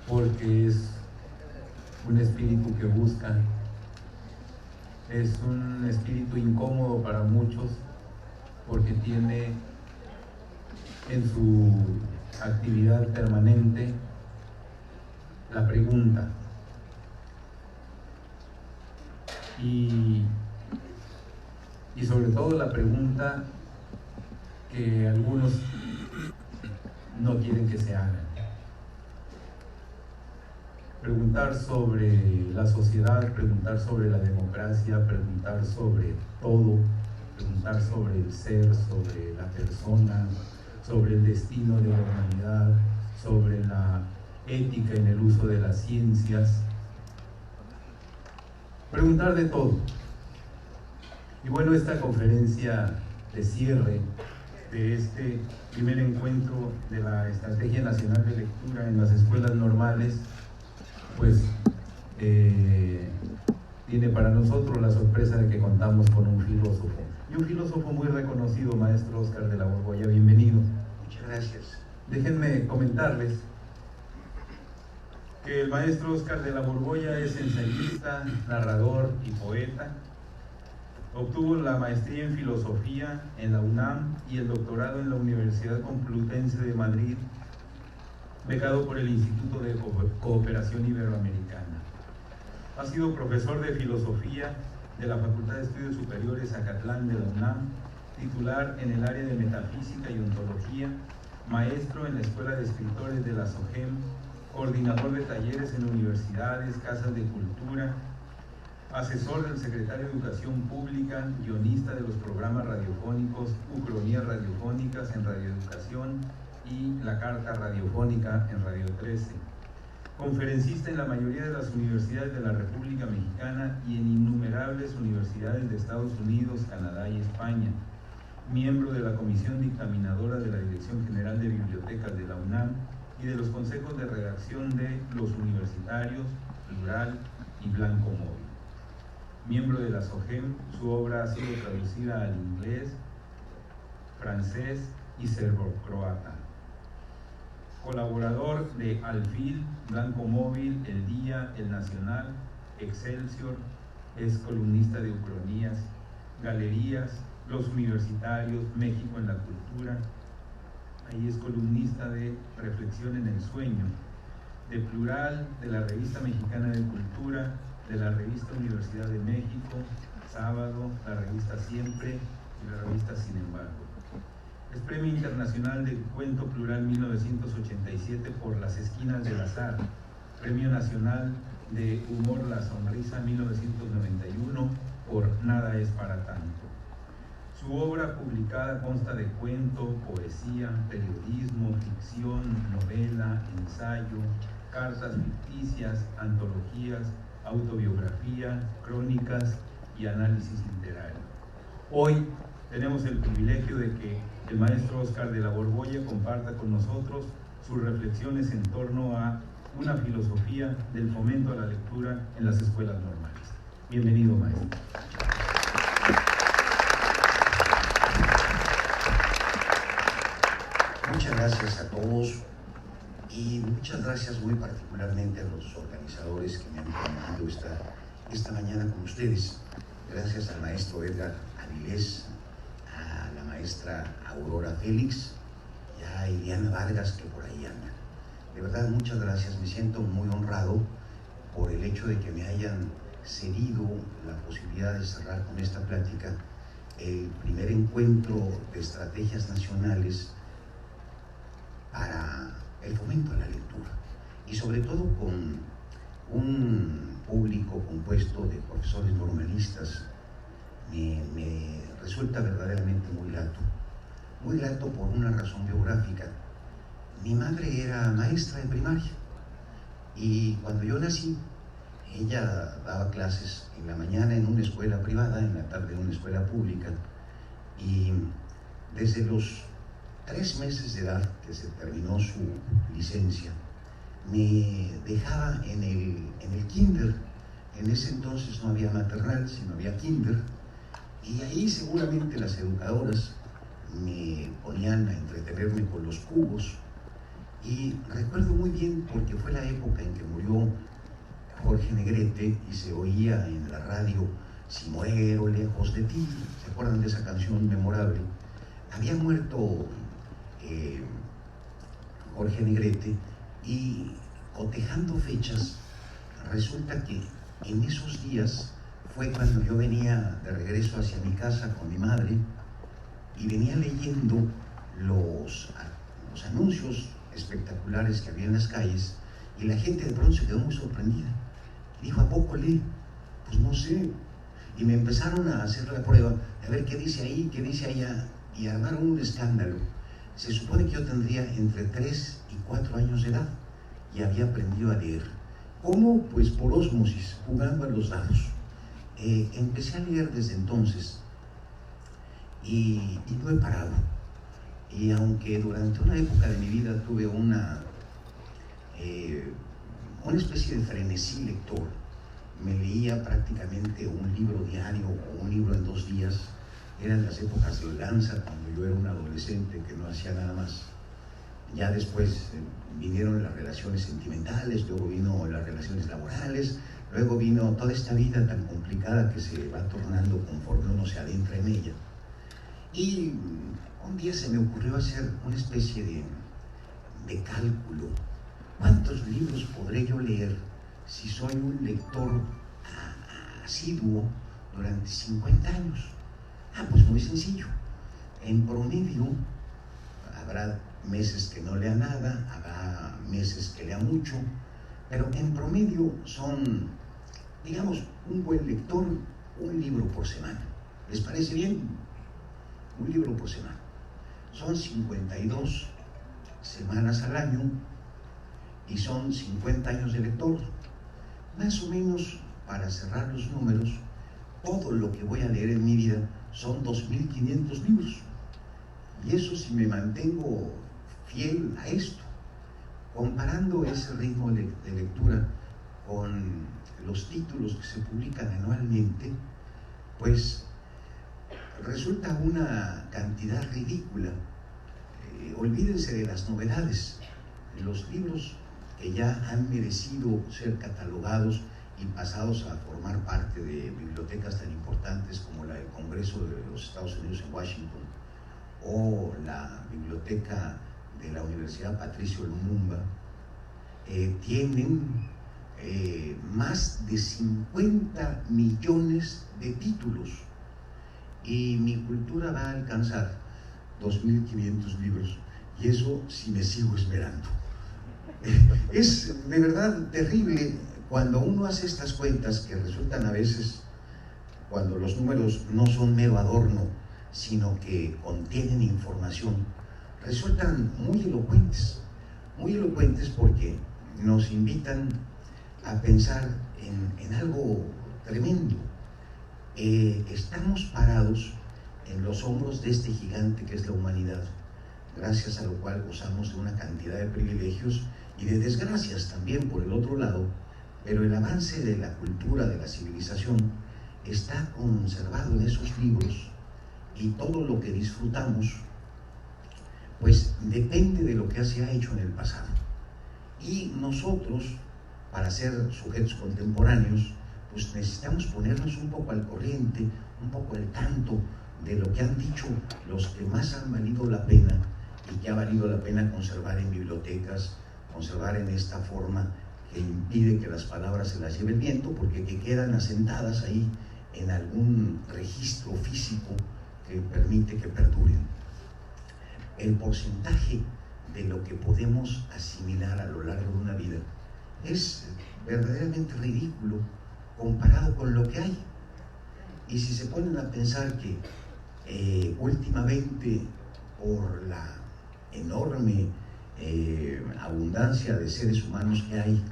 porque es un espíritu que busca, es un espíritu incómodo para muchos, porque tiene en su actividad permanente la pregunta. Y sobre todo la pregunta que algunos no quieren que se hagan. Preguntar sobre la sociedad, preguntar sobre la democracia, preguntar sobre todo, preguntar sobre el ser, sobre la persona, sobre el destino de la humanidad, sobre la ética en el uso de las ciencias. Preguntar de todo. Y bueno, esta conferencia de cierre de este primer encuentro de la Estrategia Nacional de Lectura en las escuelas normales, pues tiene para nosotros la sorpresa de que contamos con un filósofo, y un filósofo muy reconocido, maestro Óscar de la Borbolla. Bienvenido. Muchas gracias. Déjenme comentarles que el maestro Óscar de la Borbolla es ensayista, narrador y poeta. Obtuvo la maestría en filosofía en la UNAM y el doctorado en la Universidad Complutense de Madrid, becado por el Instituto de Cooperación Iberoamericana. Ha sido profesor de filosofía de la Facultad de Estudios Superiores Acatlán de la UNAM, titular en el área de metafísica y ontología, maestro en la Escuela de Escritores de la SOGEM, coordinador de talleres en universidades, casas de cultura, asesor del secretario de Educación Pública, guionista de los programas radiofónicos Ucronías Radiofónicas en Radioeducación y La Carta Radiofónica en Radio 13. Conferencista en la mayoría de las universidades de la República Mexicana y en innumerables universidades de Estados Unidos, Canadá y España. Miembro de la Comisión Dictaminadora de la Dirección General de Bibliotecas de la UNAM y de los consejos de redacción de Los Universitarios, Plural y Blanco Móvil. Miembro de la SOGEM, su obra ha sido traducida al inglés, francés y serbocroata. Colaborador de Alfil, Blanco Móvil, El Día, El Nacional, Excelsior, es columnista de Ucronías, Galerías, Los Universitarios, México en la Cultura. Ahí es columnista de Reflexión en el Sueño, de Plural, de la Revista Mexicana de Cultura, de la Revista Universidad de México, Sábado, la Revista Siempre y la Revista Sin embargo. Es Premio Internacional de Cuento Plural 1987 por Las Esquinas del Azar, Premio Nacional de Humor La Sonrisa 1991 por Nada es para tanto. Su obra publicada consta de cuento, poesía, periodismo, ficción, novela, ensayo, cartas ficticias, antologías, autobiografía, crónicas y análisis literario. Hoy tenemos el privilegio de que el maestro Óscar de la Borbolla comparta con nosotros sus reflexiones en torno a una filosofía del fomento a la lectura en las escuelas normales. Bienvenido, maestro. Muchas gracias a todos y muchas gracias muy particularmente a los organizadores que me han permitido estar esta mañana con ustedes. Gracias al maestro Edgar Avilés, a la maestra Aurora Félix y a Iliana Vargas, que por ahí anda. De verdad, muchas gracias. Me siento muy honrado por el hecho de que me hayan cedido la posibilidad de cerrar con esta plática el primer encuentro de estrategias nacionales para el fomento a la lectura, y sobre todo con un público compuesto de profesores normalistas. Me resulta verdaderamente muy grato por una razón biográfica. Mi madre era maestra de primaria y cuando yo nací, ella daba clases en la mañana en una escuela privada, en la tarde en una escuela pública, y desde los 3 meses de edad que se terminó su licencia, me dejaba en el kinder. En ese entonces no había maternal, sino había kinder, y ahí seguramente las educadoras me ponían a entretenerme con los cubos Y recuerdo muy bien porque fue la época en que murió Jorge Negrete y se oía en la radio: si muero lejos de ti. ¿Se acuerdan de esa canción memorable? Había muerto Jorge Negrete, y cotejando fechas, resulta que en esos días fue cuando yo venía de regreso hacia mi casa con mi madre y venía leyendo los anuncios espectaculares que había en las calles, y la gente de pronto se quedó muy sorprendida. Dijo: ¿a poco lee? Pues no sé. Y me empezaron a hacer la prueba, a ver qué dice ahí, qué dice allá, y armaron un escándalo. Se supone que yo tendría entre 3 y 4 años de edad y había aprendido a leer. ¿Cómo? Pues por ósmosis, jugando a los dados. Empecé a leer desde entonces y no he parado. Y aunque durante una época de mi vida tuve una especie de frenesí lector, me leía prácticamente un libro diario o un libro en 2 días. Eran las épocas de Lanza, cuando yo era un adolescente que no hacía nada más. Ya después vinieron las relaciones sentimentales, luego vino las relaciones laborales, luego vino toda esta vida tan complicada que se va tornando conforme uno se adentra en ella. Y un día se me ocurrió hacer una especie de cálculo. ¿Cuántos libros podré yo leer si soy un lector asiduo durante 50 años? Pues muy sencillo. En promedio, habrá meses que no lea nada, habrá meses que lea mucho, pero en promedio son, digamos, un buen lector, un libro por semana. ¿Les parece bien? Un libro por semana. Son 52 semanas al año y son 50 años de lector. Más o menos, para cerrar los números, todo lo que voy a leer en mi vida son 2.500 libros. Y eso si me mantengo fiel a esto. Comparando ese ritmo de lectura con los títulos que se publican anualmente, pues resulta una cantidad ridícula. Olvídense de las novedades. Los libros que ya han merecido ser catalogados y pasados a formar parte de bibliotecas tan importantes como la del Congreso de los Estados Unidos en Washington o la biblioteca de la Universidad Patricio Lumumba, tienen más de 50 millones de títulos, y mi cultura va a alcanzar 2.500 libros, y eso si me sigo esperando. Es de verdad terrible cuando uno hace estas cuentas, que resultan a veces, cuando los números no son mero adorno, sino que contienen información, resultan muy elocuentes porque nos invitan a pensar en algo tremendo. Estamos parados en los hombros de este gigante que es la humanidad, gracias a lo cual gozamos de una cantidad de privilegios y de desgracias también por el otro lado, pero el avance de la cultura, de la civilización, está conservado en esos libros, y todo lo que disfrutamos pues depende de lo que se ha hecho en el pasado. Y nosotros, para ser sujetos contemporáneos, pues necesitamos ponernos un poco al corriente, un poco al tanto de lo que han dicho los que más han valido la pena y que ha valido la pena conservar en bibliotecas, conservar en esta forma que impide que las palabras se las lleve el viento, porque que quedan asentadas ahí en algún registro físico que permite que perduren. El porcentaje de lo que podemos asimilar a lo largo de una vida es verdaderamente ridículo comparado con lo que hay. Y si se ponen a pensar que últimamente, por la enorme abundancia de seres humanos que hay,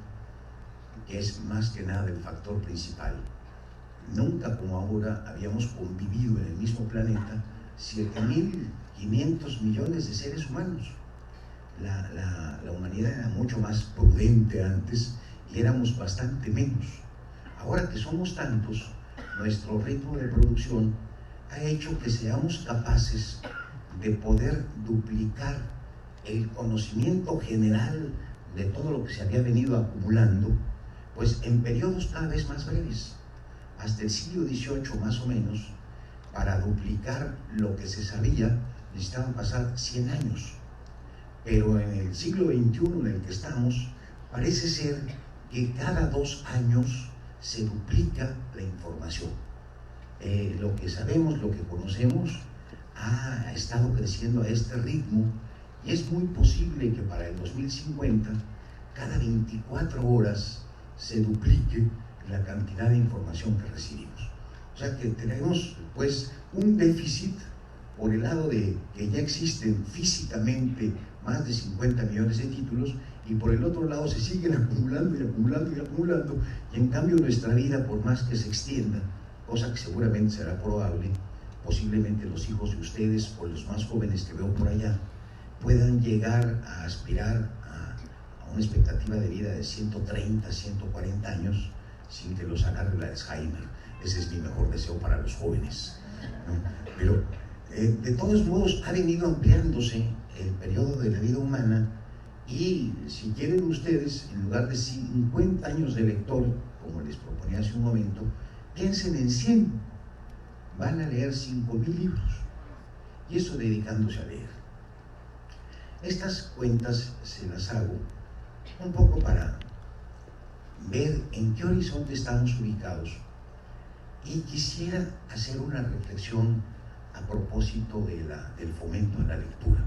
que es más que nada el factor principal, nunca como ahora habíamos convivido en el mismo planeta 7.500 millones de seres humanos. La humanidad era mucho más prudente antes y éramos bastante menos. Ahora que somos tantos, nuestro ritmo de producción ha hecho que seamos capaces de poder duplicar el conocimiento general de todo lo que se había venido acumulando, pues en periodos cada vez más breves. Hasta el siglo XVIII más o menos, para duplicar lo que se sabía, necesitaban pasar 100 años. Pero en el siglo XXI en el que estamos, parece ser que cada 2 años se duplica la información. Lo que sabemos, lo que conocemos, ha estado creciendo a este ritmo, y es muy posible que para el 2050, cada 24 horas, se duplique la cantidad de información que recibimos. O sea que tenemos pues un déficit por el lado de que ya existen físicamente más de 50 millones de títulos, y por el otro lado se siguen acumulando y acumulando y acumulando, y en cambio nuestra vida, por más que se extienda, cosa que seguramente será probable, posiblemente los hijos de ustedes o los más jóvenes que veo por allá puedan llegar a aspirar a una expectativa de vida de 130, 140 años sin que los agarre el Alzheimer. Ese es mi mejor deseo para los jóvenes, ¿no? Pero de todos modos ha venido ampliándose el periodo de la vida humana, y si quieren ustedes, en lugar de 50 años de lector, como les proponía hace un momento, piensen en 100. Van a leer 5,000 libros, y eso dedicándose a leer. Estas cuentas se las hago un poco para ver en qué horizonte estamos ubicados, y quisiera hacer una reflexión a propósito del fomento a la lectura.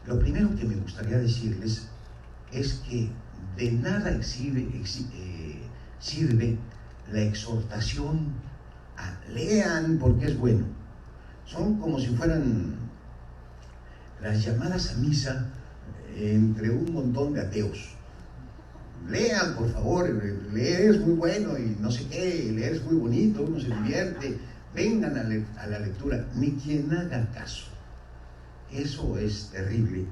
Lo primero que me gustaría decirles es que de nada sirve la exhortación a lean porque es bueno. Son como si fueran las llamadas a misa entre un montón de ateos. Lean, por favor, leer es muy bueno y no sé qué, leer es muy bonito, uno se divierte, vengan a la lectura. Ni quien haga caso. Eso es terrible,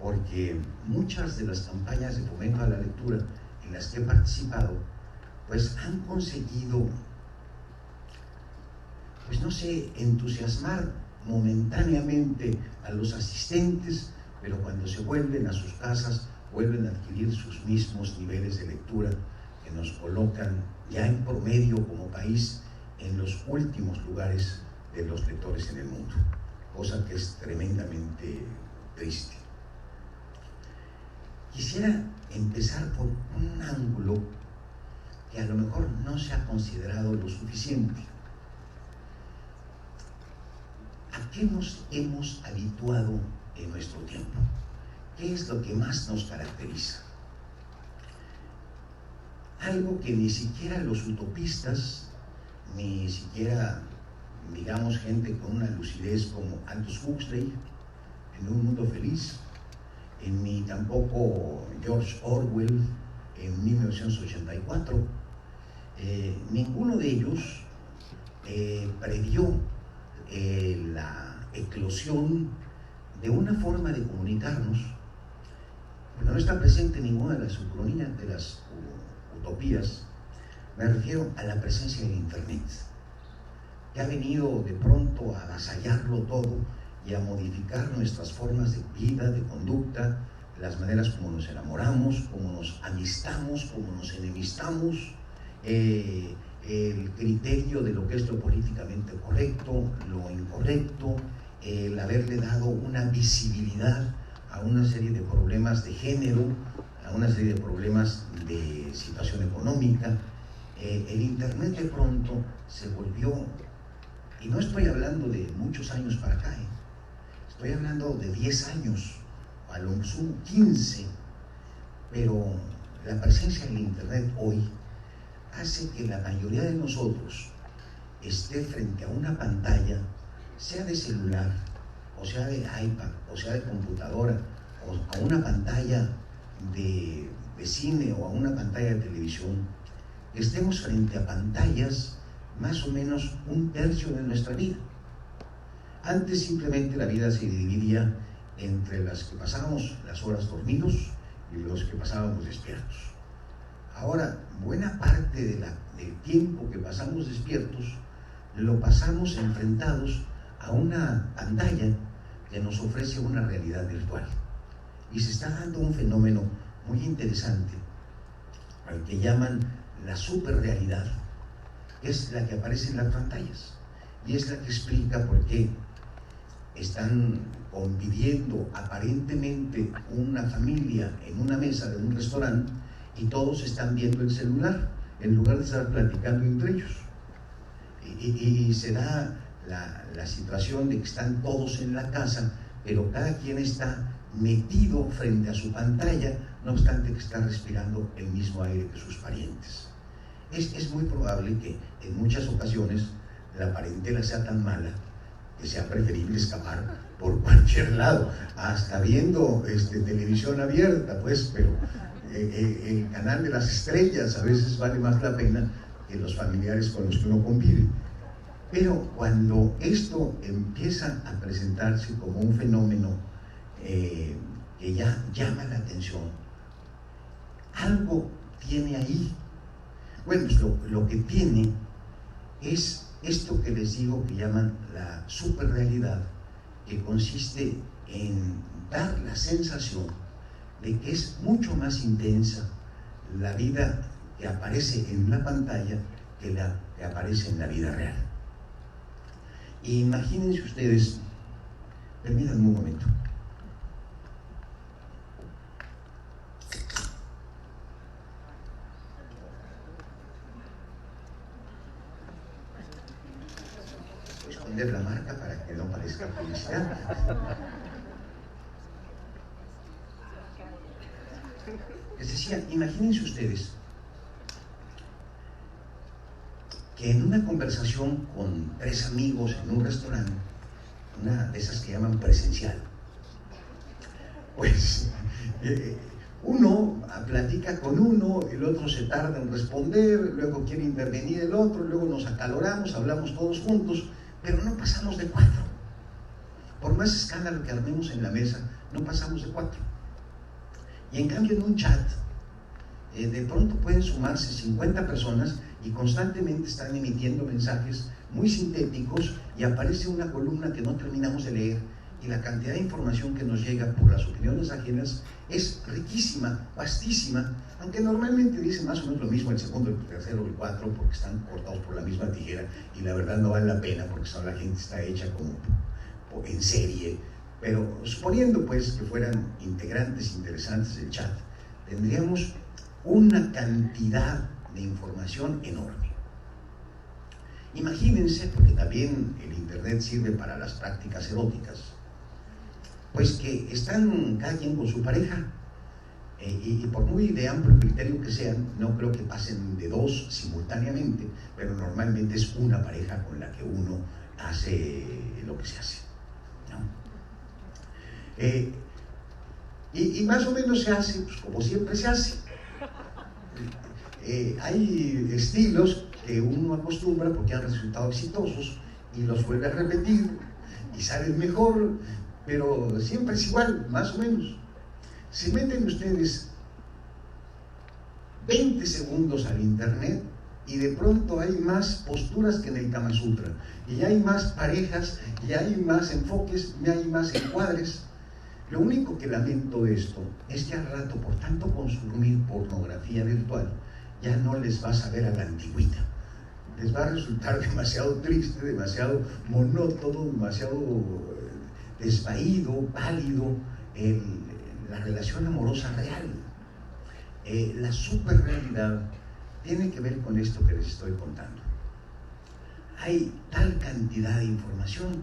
porque muchas de las campañas de fomento a la lectura en las que he participado, pues han conseguido, pues no sé, entusiasmar momentáneamente a los asistentes, pero cuando se vuelven a sus casas, vuelven a adquirir sus mismos niveles de lectura, que nos colocan ya en promedio como país en los últimos lugares de los lectores en el mundo, cosa que es tremendamente triste. Quisiera empezar por un ángulo que a lo mejor no se ha considerado lo suficiente. ¿A qué nos hemos habituado en nuestro tiempo? ¿Qué es lo que más nos caracteriza? Algo que ni siquiera los utopistas, ni siquiera, digamos, gente con una lucidez como Aldous Huxley en Un Mundo Feliz, ni tampoco George Orwell en 1984, ninguno de ellos previó la eclosión de una forma de comunicarnos, porque no está presente ninguna de las ucronías, de las utopías. Me refiero a la presencia del Internet, que ha venido de pronto a avasallarlo todo y a modificar nuestras formas de vida, de conducta, las maneras como nos enamoramos, como nos amistamos, como nos enemistamos, el criterio de lo que es lo políticamente correcto, lo incorrecto, el haberle dado una visibilidad a una serie de problemas de género, a una serie de problemas de situación económica. El Internet de pronto se volvió, y no estoy hablando de muchos años para acá, estoy hablando de 10 años, a lo sumo 15, pero la presencia del Internet hoy hace que la mayoría de nosotros esté frente a una pantalla, sea de celular, o sea de iPad, o sea de computadora, o a una pantalla de cine o a una pantalla de televisión, estemos frente a pantallas más o menos 1/3 de nuestra vida. Antes simplemente la vida se dividía entre las que pasábamos las horas dormidos y los que pasábamos despiertos. Ahora, buena parte del tiempo que pasamos despiertos lo pasamos enfrentados a una pantalla que nos ofrece una realidad virtual. Y se está dando un fenómeno muy interesante, al que llaman la superrealidad, que es la que aparece en las pantallas, y es la que explica por qué están conviviendo aparentemente una familia en una mesa de un restaurante y todos están viendo el celular en lugar de estar platicando entre ellos. Y se da la situación de que están todos en la casa, pero cada quien está metido frente a su pantalla, no obstante que está respirando el mismo aire que sus parientes. Es muy probable que en muchas ocasiones la parentela sea tan mala que sea preferible escapar por cualquier lado, hasta viendo televisión abierta, pues, pero el canal de las estrellas a veces vale más la pena que los familiares con los que uno convive. Pero cuando esto empieza a presentarse como un fenómeno que ya llama la atención, algo tiene ahí. Bueno, pues lo que tiene es esto que les digo que llaman la superrealidad, que consiste en dar la sensación de que es mucho más intensa la vida que aparece en la pantalla que la que aparece en la vida real. Imagínense ustedes, permítanme un momento. Voy a esconder la marca para que no parezca publicidad. Les decía, imagínense ustedes que en una conversación con 3 amigos en un restaurante, una de esas que llaman presencial, pues uno platica con uno, el otro se tarda en responder, luego quiere intervenir el otro, luego nos acaloramos, hablamos todos juntos, pero no pasamos de 4. Por más escándalo que armemos en la mesa, no pasamos de 4. Y en cambio en un chat, de pronto pueden sumarse 50 personas y constantemente están emitiendo mensajes muy sintéticos y aparece una columna que no terminamos de leer y la cantidad de información que nos llega por las opiniones ajenas es riquísima, vastísima, aunque normalmente dicen más o menos lo mismo el segundo, el tercero, el 4, porque están cortados por la misma tijera y la verdad no vale la pena porque la gente está hecha como en serie. Pero suponiendo pues que fueran integrantes interesantes del chat, tendríamos una cantidad de información enorme. Imagínense, porque también el internet sirve para las prácticas eróticas, pues que están cada quien con su pareja y por muy de amplio criterio que sean, no creo que pasen de 2 simultáneamente, pero normalmente es una pareja con la que uno hace lo que se hace, ¿no? Y más o menos se hace pues, como siempre se hace. Hay estilos que uno acostumbra porque han resultado exitosos y los vuelve a repetir y salen mejor, pero siempre es igual, más o menos. Si meten ustedes 20 segundos al internet y de pronto hay más posturas que en el Kama Sutra, y hay más parejas, y hay más enfoques, y hay más encuadres. Lo único que lamento de esto es que al rato, por tanto consumir pornografía virtual, ya no les va a saber a la antigüita. Les va a resultar demasiado triste, demasiado monótono, demasiado desvaído, pálido la relación amorosa real. La superrealidad tiene que ver con esto que les estoy contando. Hay tal cantidad de información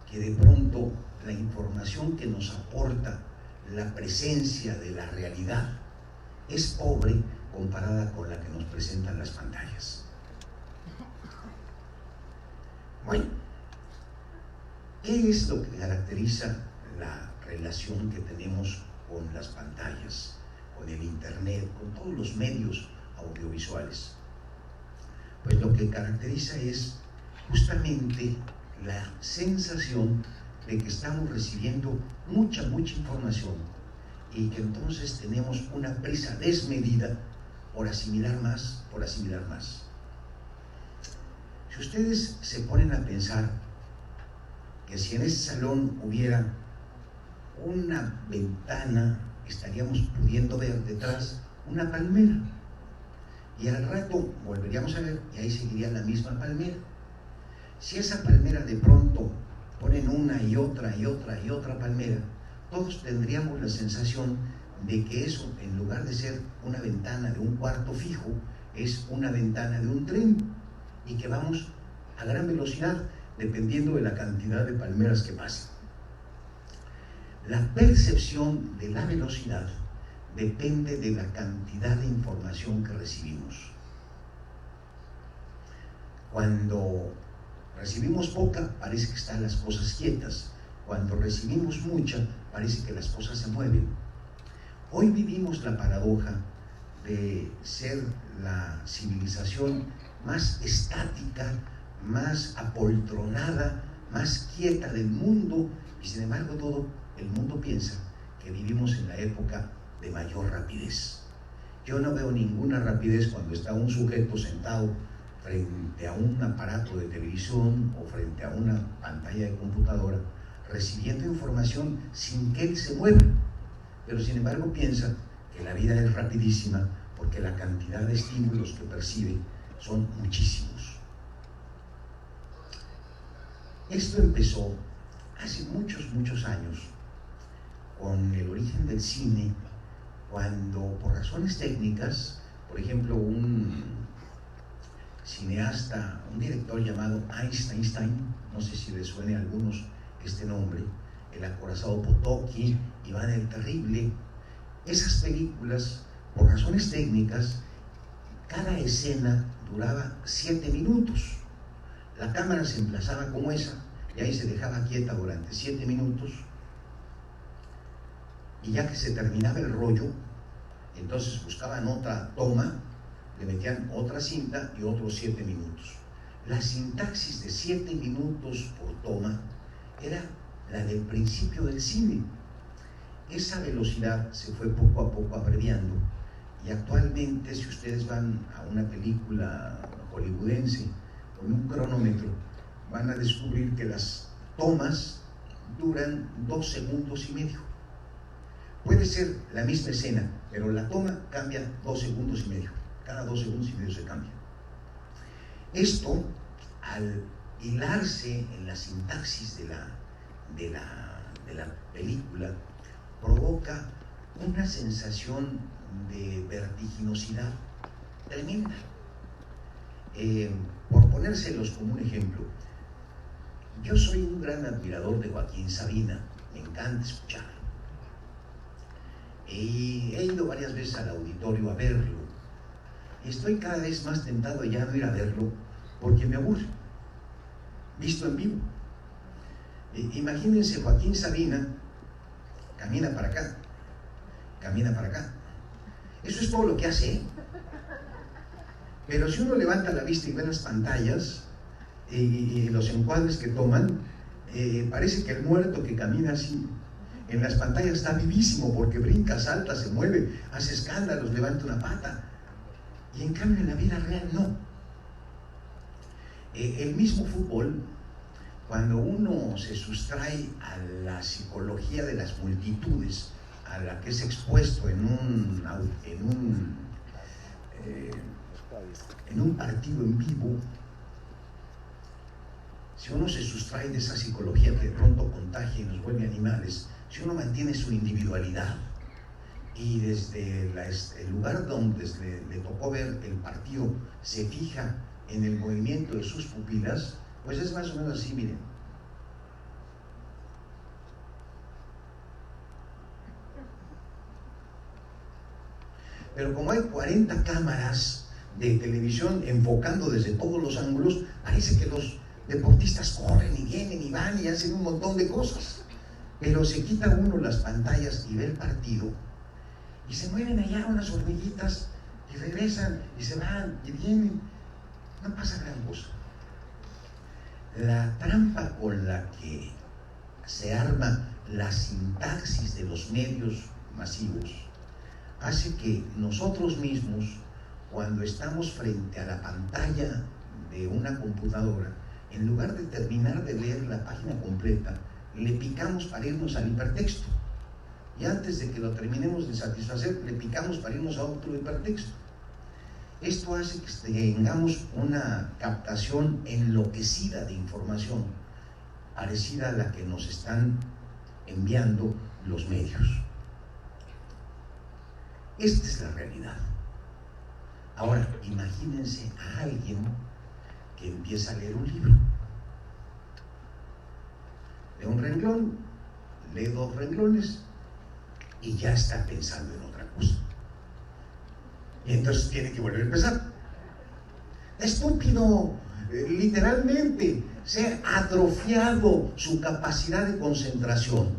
que de pronto la información que nos aporta la presencia de la realidad es pobre comparada con la que nos presentan las pantallas. Bueno, ¿qué es lo que caracteriza la relación que tenemos con las pantallas, con el internet, con todos los medios audiovisuales? Pues lo que caracteriza es justamente la sensación de que estamos recibiendo mucha información y que entonces tenemos una prisa desmedida por asimilar más, Si ustedes se ponen a pensar que si en ese salón hubiera una ventana, estaríamos pudiendo ver detrás una palmera. Y al rato volveríamos a ver y ahí seguiría la misma palmera. Si esa palmera de pronto ponen una y otra y otra y otra palmera, todos tendríamos la sensación de que eso, en lugar de ser una ventana de un cuarto fijo, es una ventana de un tren y que vamos a gran velocidad dependiendo de la cantidad de palmeras que pasen. La percepción de la velocidad depende de la cantidad de información que recibimos. Cuando recibimos poca, parece que están las cosas quietas. Cuando recibimos mucha, parece que las cosas se mueven. Hoy vivimos la paradoja de ser la civilización más estática, más apoltronada, más quieta del mundo, y sin embargo todo el mundo piensa que vivimos en la época de mayor rapidez. Yo no veo ninguna rapidez cuando está un sujeto sentado frente a un aparato de televisión o frente a una pantalla de computadora recibiendo información sin que él se mueva, pero sin embargo piensa que la vida es rapidísima porque la cantidad de estímulos que percibe son muchísimos. Esto empezó hace muchos años con el origen del cine, cuando por razones técnicas, por ejemplo, un cineasta, un director llamado Einstein, no sé si les suene a algunos este nombre, El acorazado Potocki, Iván el Terrible, esas películas, por razones técnicas, cada escena duraba 7 minutos. La cámara se emplazaba como esa y ahí se dejaba quieta durante 7 minutos, y ya que se terminaba el rollo, entonces buscaban otra toma, le metían otra cinta y otros 7 minutos. La sintaxis de 7 minutos por toma era la del principio del cine. Esa velocidad se fue poco a poco abreviando, y actualmente, si ustedes van a una película hollywoodense con un cronómetro, van a descubrir que las tomas duran 2 segundos y medio. Puede ser la misma escena, pero la toma cambia 2 segundos y medio. Cada 2 segundos y medio se cambia. Esto, al hilarse en la sintaxis de la película, provoca una sensación de vertiginosidad tremenda. Por ponérselos como un ejemplo, yo soy un gran admirador de Joaquín Sabina, me encanta escucharlo. Y he ido varias veces al auditorio a verlo. Estoy cada vez más tentado ya no ir a verlo porque me aburre, visto en vivo. Imagínense Joaquín Sabina, camina para acá, camina para acá. Eso es todo lo que hace, ¿eh? Pero si uno levanta la vista y ve las pantallas y los encuadres que toman, parece que el muerto que camina así en las pantallas está vivísimo porque brinca, salta, se mueve, hace escándalos, levanta una pata. Y en cambio en la vida real no. El mismo fútbol, cuando uno se sustrae a la psicología de las multitudes, a la que es expuesto en un partido en vivo, si uno se sustrae de esa psicología que de pronto contagia y nos vuelve animales, si uno mantiene su individualidad y desde el lugar donde le tocó ver el partido se fija en el movimiento de sus pupilas, pues es más o menos así, miren. Pero como hay 40 cámaras de televisión enfocando desde todos los ángulos, parece que los deportistas corren y vienen y van y hacen un montón de cosas. Pero se quita uno las pantallas y ve el partido y se mueven allá unas hormiguitas y regresan y se van y vienen. No pasa gran cosa. La trampa con la que se arma la sintaxis de los medios masivos hace que nosotros mismos, cuando estamos frente a la pantalla de una computadora, en lugar de terminar de leer la página completa, le picamos para irnos al hipertexto. Y antes de que lo terminemos de satisfacer, le picamos para irnos a otro hipertexto. Esto hace que tengamos una captación enloquecida de información, parecida a la que nos están enviando los medios. Esta es la realidad. Ahora, imagínense a alguien que empieza a leer un libro. Lee un renglón, lee 2 renglones y ya está pensando en otra cosa. Y entonces tiene que volver a empezar. Estúpido, literalmente, se ha atrofiado su capacidad de concentración.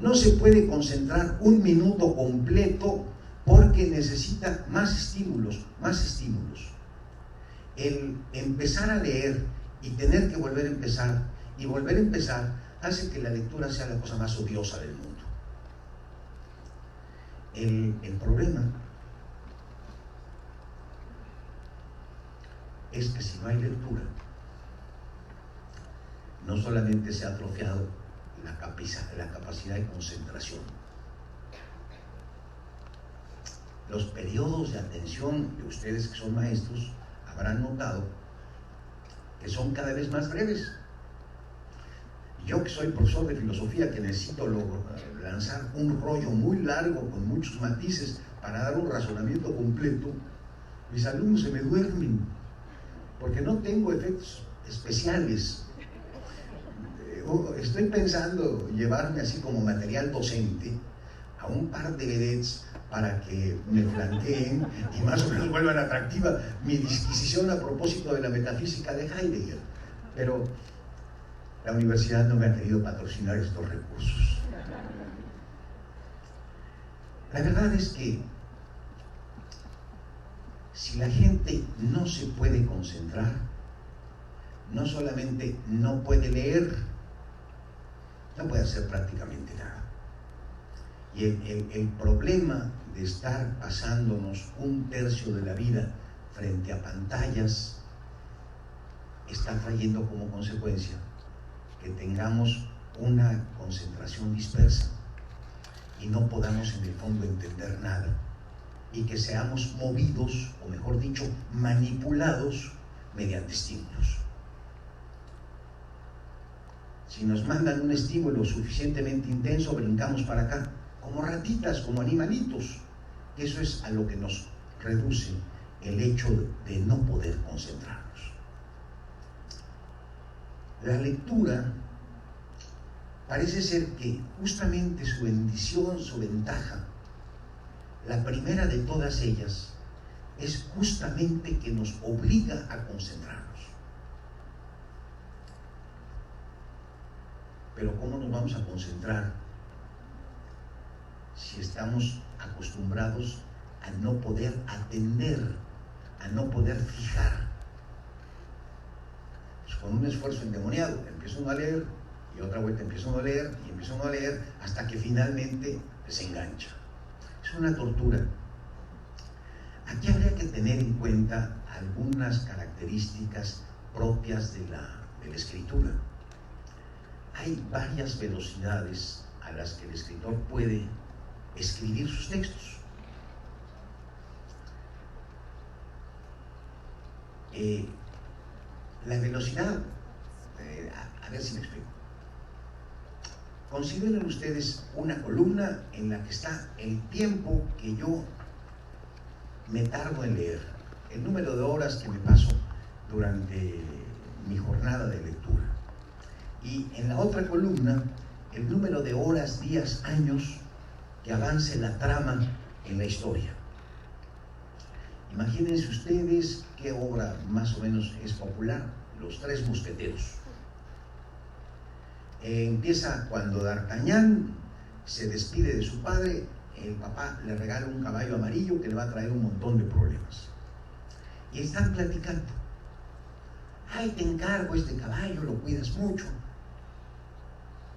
No se puede concentrar un minuto completo porque necesita más estímulos, más estímulos. El empezar a leer y tener que volver a empezar y volver a empezar hace que la lectura sea la cosa más odiosa del mundo. El problema es que si no hay lectura, no solamente se ha atrofiado la capacidad de concentración, los periodos de atención de ustedes que son maestros habrán notado que son cada vez más breves. Yo que soy profesor de filosofía, que necesito lanzar un rollo muy largo con muchos matices para dar un razonamiento completo, mis alumnos se me duermen porque no tengo efectos especiales. Estoy pensando llevarme así como material docente a un par de vedettes para que me planteen y más o menos vuelvan atractiva mi disquisición a propósito de la metafísica de Heidegger. Pero la universidad no me ha querido patrocinar estos recursos. La verdad es que si la gente no se puede concentrar, no solamente no puede leer, no puede hacer prácticamente nada. Y el problema de estar pasándonos 1/3 de la vida frente a pantallas está trayendo como consecuencia que tengamos una concentración dispersa y no podamos en el fondo entender nada, y que seamos movidos, o mejor dicho, manipulados mediante estímulos. Si nos mandan un estímulo suficientemente intenso, brincamos para acá, como ratitas, como animalitos. Eso es a lo que nos reduce el hecho de no poder concentrarnos. La lectura parece ser que justamente su bendición, su ventaja, la primera de todas ellas, es justamente que nos obliga a concentrarnos. Pero ¿cómo nos vamos a concentrar si estamos acostumbrados a no poder atender, a no poder fijar? Pues con un esfuerzo endemoniado, empieza uno a leer y otra vuelta empieza uno a leer y empieza uno a leer hasta que finalmente se engancha. Es una tortura. Aquí habría que tener en cuenta algunas características propias de la escritura. Hay varias velocidades a las que el escritor puede escribir sus textos. La velocidad, a ver si me explico. Consideren ustedes una columna en la que está el tiempo que yo me tardo en leer, el número de horas que me paso durante mi jornada de lectura. Y en la otra columna, el número de horas, días, años que avance la trama en la historia. Imagínense ustedes qué obra más o menos es popular, Los Tres Mosqueteros. Empieza cuando D'Artagnan se despide de su padre, el papá le regala un caballo amarillo que le va a traer un montón de problemas. Y están platicando. Ay, te encargo este caballo, lo cuidas mucho.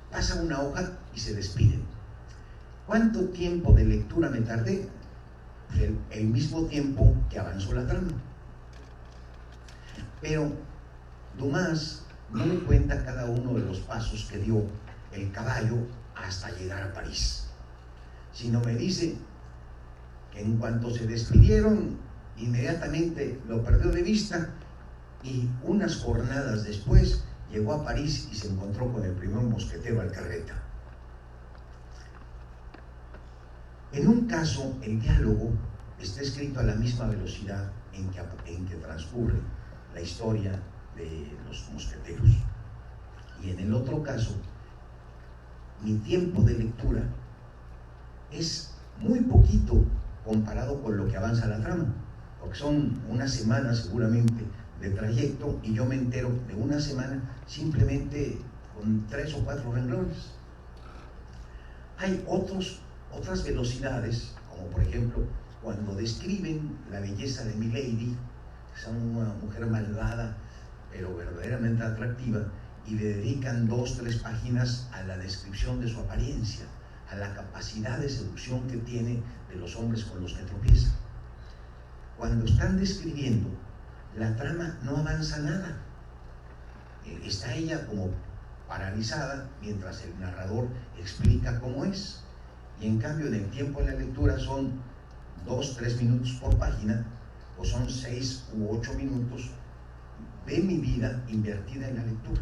Pasa una hoja y se despiden. ¿Cuánto tiempo de lectura me tardé? Pues el mismo tiempo que avanzó la trama. Pero Dumas no me cuenta cada uno de los pasos que dio el caballo hasta llegar a París, sino me dice que en cuanto se despidieron, inmediatamente lo perdió de vista y unas jornadas después llegó a París y se encontró con el primer mosquetero Alcarreta. En un caso, el diálogo está escrito a la misma velocidad en que transcurre la historia de los mosqueteros. Y en el otro caso, mi tiempo de lectura es muy poquito comparado con lo que avanza la trama, porque son unas semanas seguramente de trayecto y yo me entero de una semana simplemente con 3 o 4 renglones. Hay otras velocidades, como por ejemplo cuando describen la belleza de Milady, que es una mujer malvada pero verdaderamente atractiva, y le dedican 2 o 3 páginas a la descripción de su apariencia, a la capacidad de seducción que tiene de los hombres con los que tropieza. Cuando están describiendo, la trama no avanza nada. Está ella como paralizada mientras el narrador explica cómo es. Y en cambio, en el tiempo de la lectura son 2 o 3 minutos por página, o son 6 u 8 minutos de mi vida invertida en la lectura.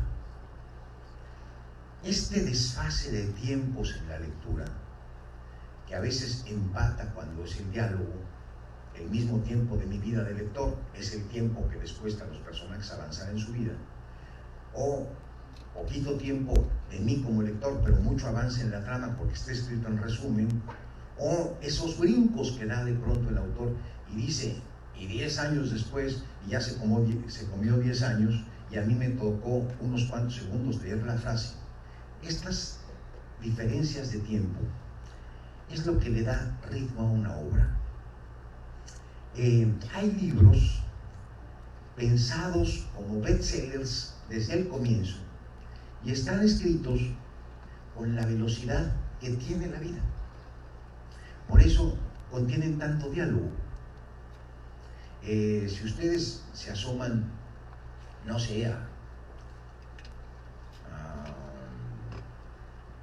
Este desfase de tiempos en la lectura, que a veces empata cuando es el diálogo, el mismo tiempo de mi vida de lector es el tiempo que les cuesta a los personajes avanzar en su vida, o poquito tiempo de mí como lector, pero mucho avance en la trama porque está escrito en resumen, o esos brincos que da de pronto el autor y dice, y 10 años después, y ya se comió 10 años, y a mí me tocó unos cuantos segundos leer la frase. Estas diferencias de tiempo es lo que le da ritmo a una obra. Hay libros pensados como bestsellers desde el comienzo y están escritos con la velocidad que tiene la vida. Por eso contienen tanto diálogo. Si ustedes se asoman, no sé, a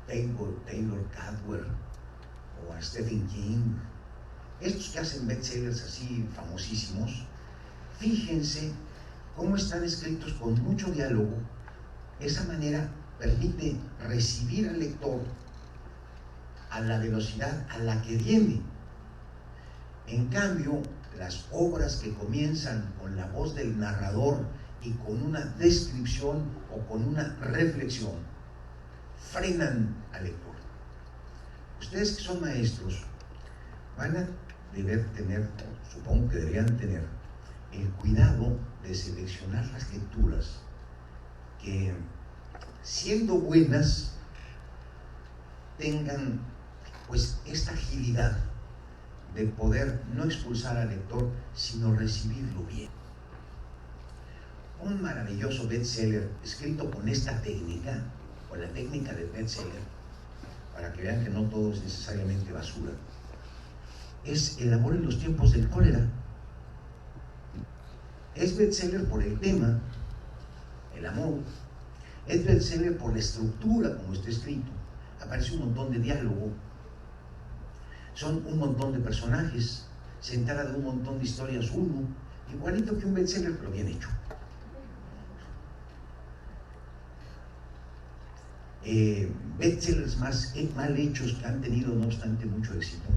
Taylor Cadwell o a Stephen King, estos que hacen bestsellers así famosísimos, fíjense cómo están escritos con mucho diálogo. Esa manera permite recibir al lector a la velocidad a la que viene. En cambio, las obras que comienzan con la voz del narrador y con una descripción o con una reflexión frenan al lector. Ustedes que son maestros van a deber tener, supongo que deberían tener, el cuidado de seleccionar las lecturas que, siendo buenas, tengan pues esta agilidad de poder no expulsar al lector, sino recibirlo bien. Un maravilloso bestseller escrito con esta técnica, con la técnica del bestseller, para que vean que no todo es necesariamente basura, es El amor en los tiempos del cólera. Es bestseller por el tema, el amor. Es bestseller por la estructura como está escrito. Aparece un montón de diálogo. Son un montón de personajes. Se entera de un montón de historias uno. Igualito que un bestseller, pero bien hecho. Bestsellers más mal hechos que han tenido, no obstante, mucho éxito.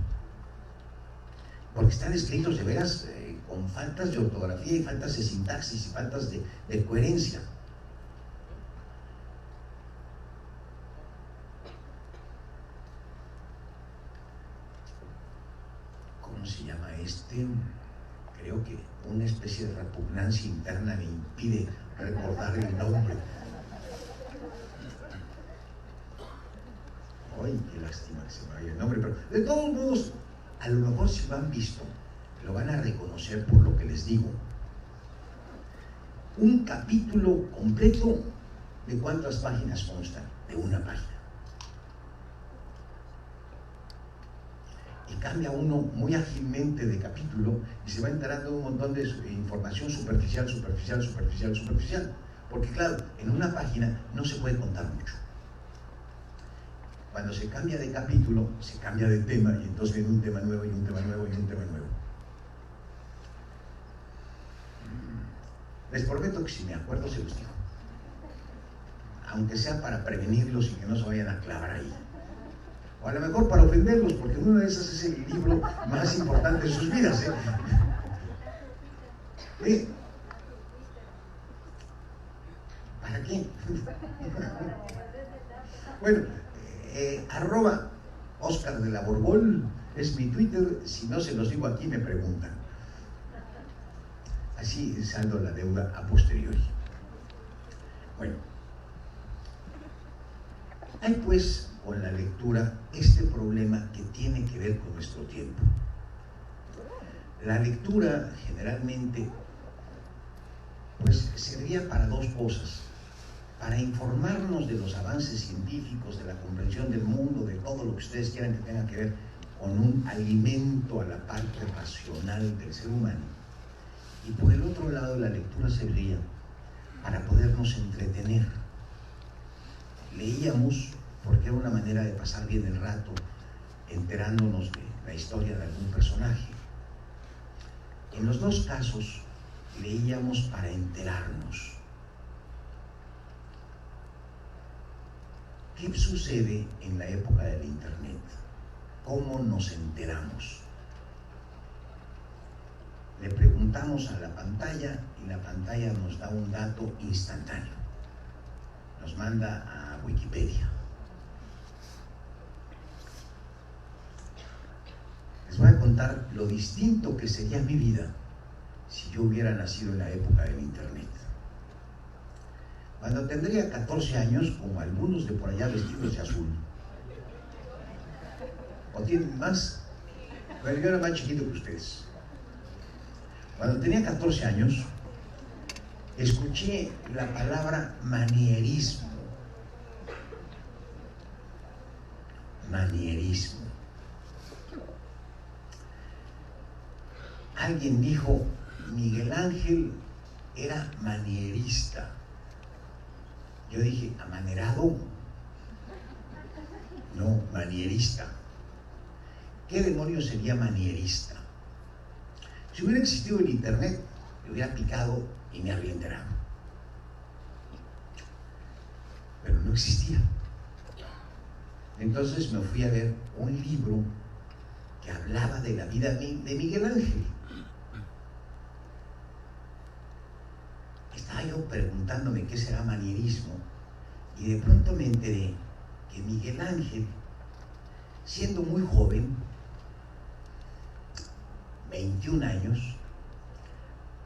Porque están escritos de veras con faltas de ortografía y faltas de sintaxis y faltas de coherencia. ¿Cómo se llama este? Creo que una especie de repugnancia interna me impide recordar el nombre. Ay, qué lástima que se me vaya el nombre, pero de todos modos, a lo mejor si lo han visto, lo van a reconocer por lo que les digo. Un capítulo completo, ¿de cuántas páginas consta? De una página. Y cambia uno muy ágilmente de capítulo y se va enterando de un montón de información superficial. Porque claro, en una página no se puede contar mucho. Cuando se cambia de capítulo, se cambia de tema y entonces viene un tema nuevo y un tema nuevo y un tema nuevo. Les prometo que si me acuerdo se los digo. Aunque sea para prevenirlos y que no se vayan a clavar ahí. O a lo mejor para ofenderlos, porque una de esas es el libro más importante de sus vidas. ¿Para qué? Bueno, arroba Oscar de la Borbol es mi Twitter. Si no se los digo aquí me preguntan. Así saldo la deuda a posteriori. Bueno, hay pues con la lectura este problema que tiene que ver con nuestro tiempo. La lectura generalmente pues servía para dos cosas: para informarnos de los avances científicos, de la comprensión del mundo, de todo lo que ustedes quieran que tenga que ver con un alimento a la parte racional del ser humano. Y por el otro lado, la lectura servía para podernos entretener. Leíamos porque era una manera de pasar bien el rato, enterándonos de la historia de algún personaje. En los dos casos, leíamos para enterarnos. ¿Qué sucede en la época del Internet? ¿Cómo nos enteramos? Le preguntamos a la pantalla y la pantalla nos da un dato instantáneo. Nos manda a Wikipedia. Les voy a contar lo distinto que sería mi vida si yo hubiera nacido en la época del Internet. Cuando tendría 14 años, como algunos de por allá vestidos de azul, o tienen más, pero yo era más chiquito que ustedes. Cuando tenía 14 años, escuché la palabra manierismo. Manierismo. Alguien dijo, Miguel Ángel era manierista. Yo dije, ¿amanerado? No, manierista. ¿Qué demonios sería manierista? Si hubiera existido el Internet, me hubiera picado y me habría enterado. Pero no existía. Entonces me fui a ver un libro que hablaba de la vida de Miguel Ángel. Estaba yo preguntándome qué será manierismo y de pronto me enteré que Miguel Ángel, siendo muy joven, 21 años,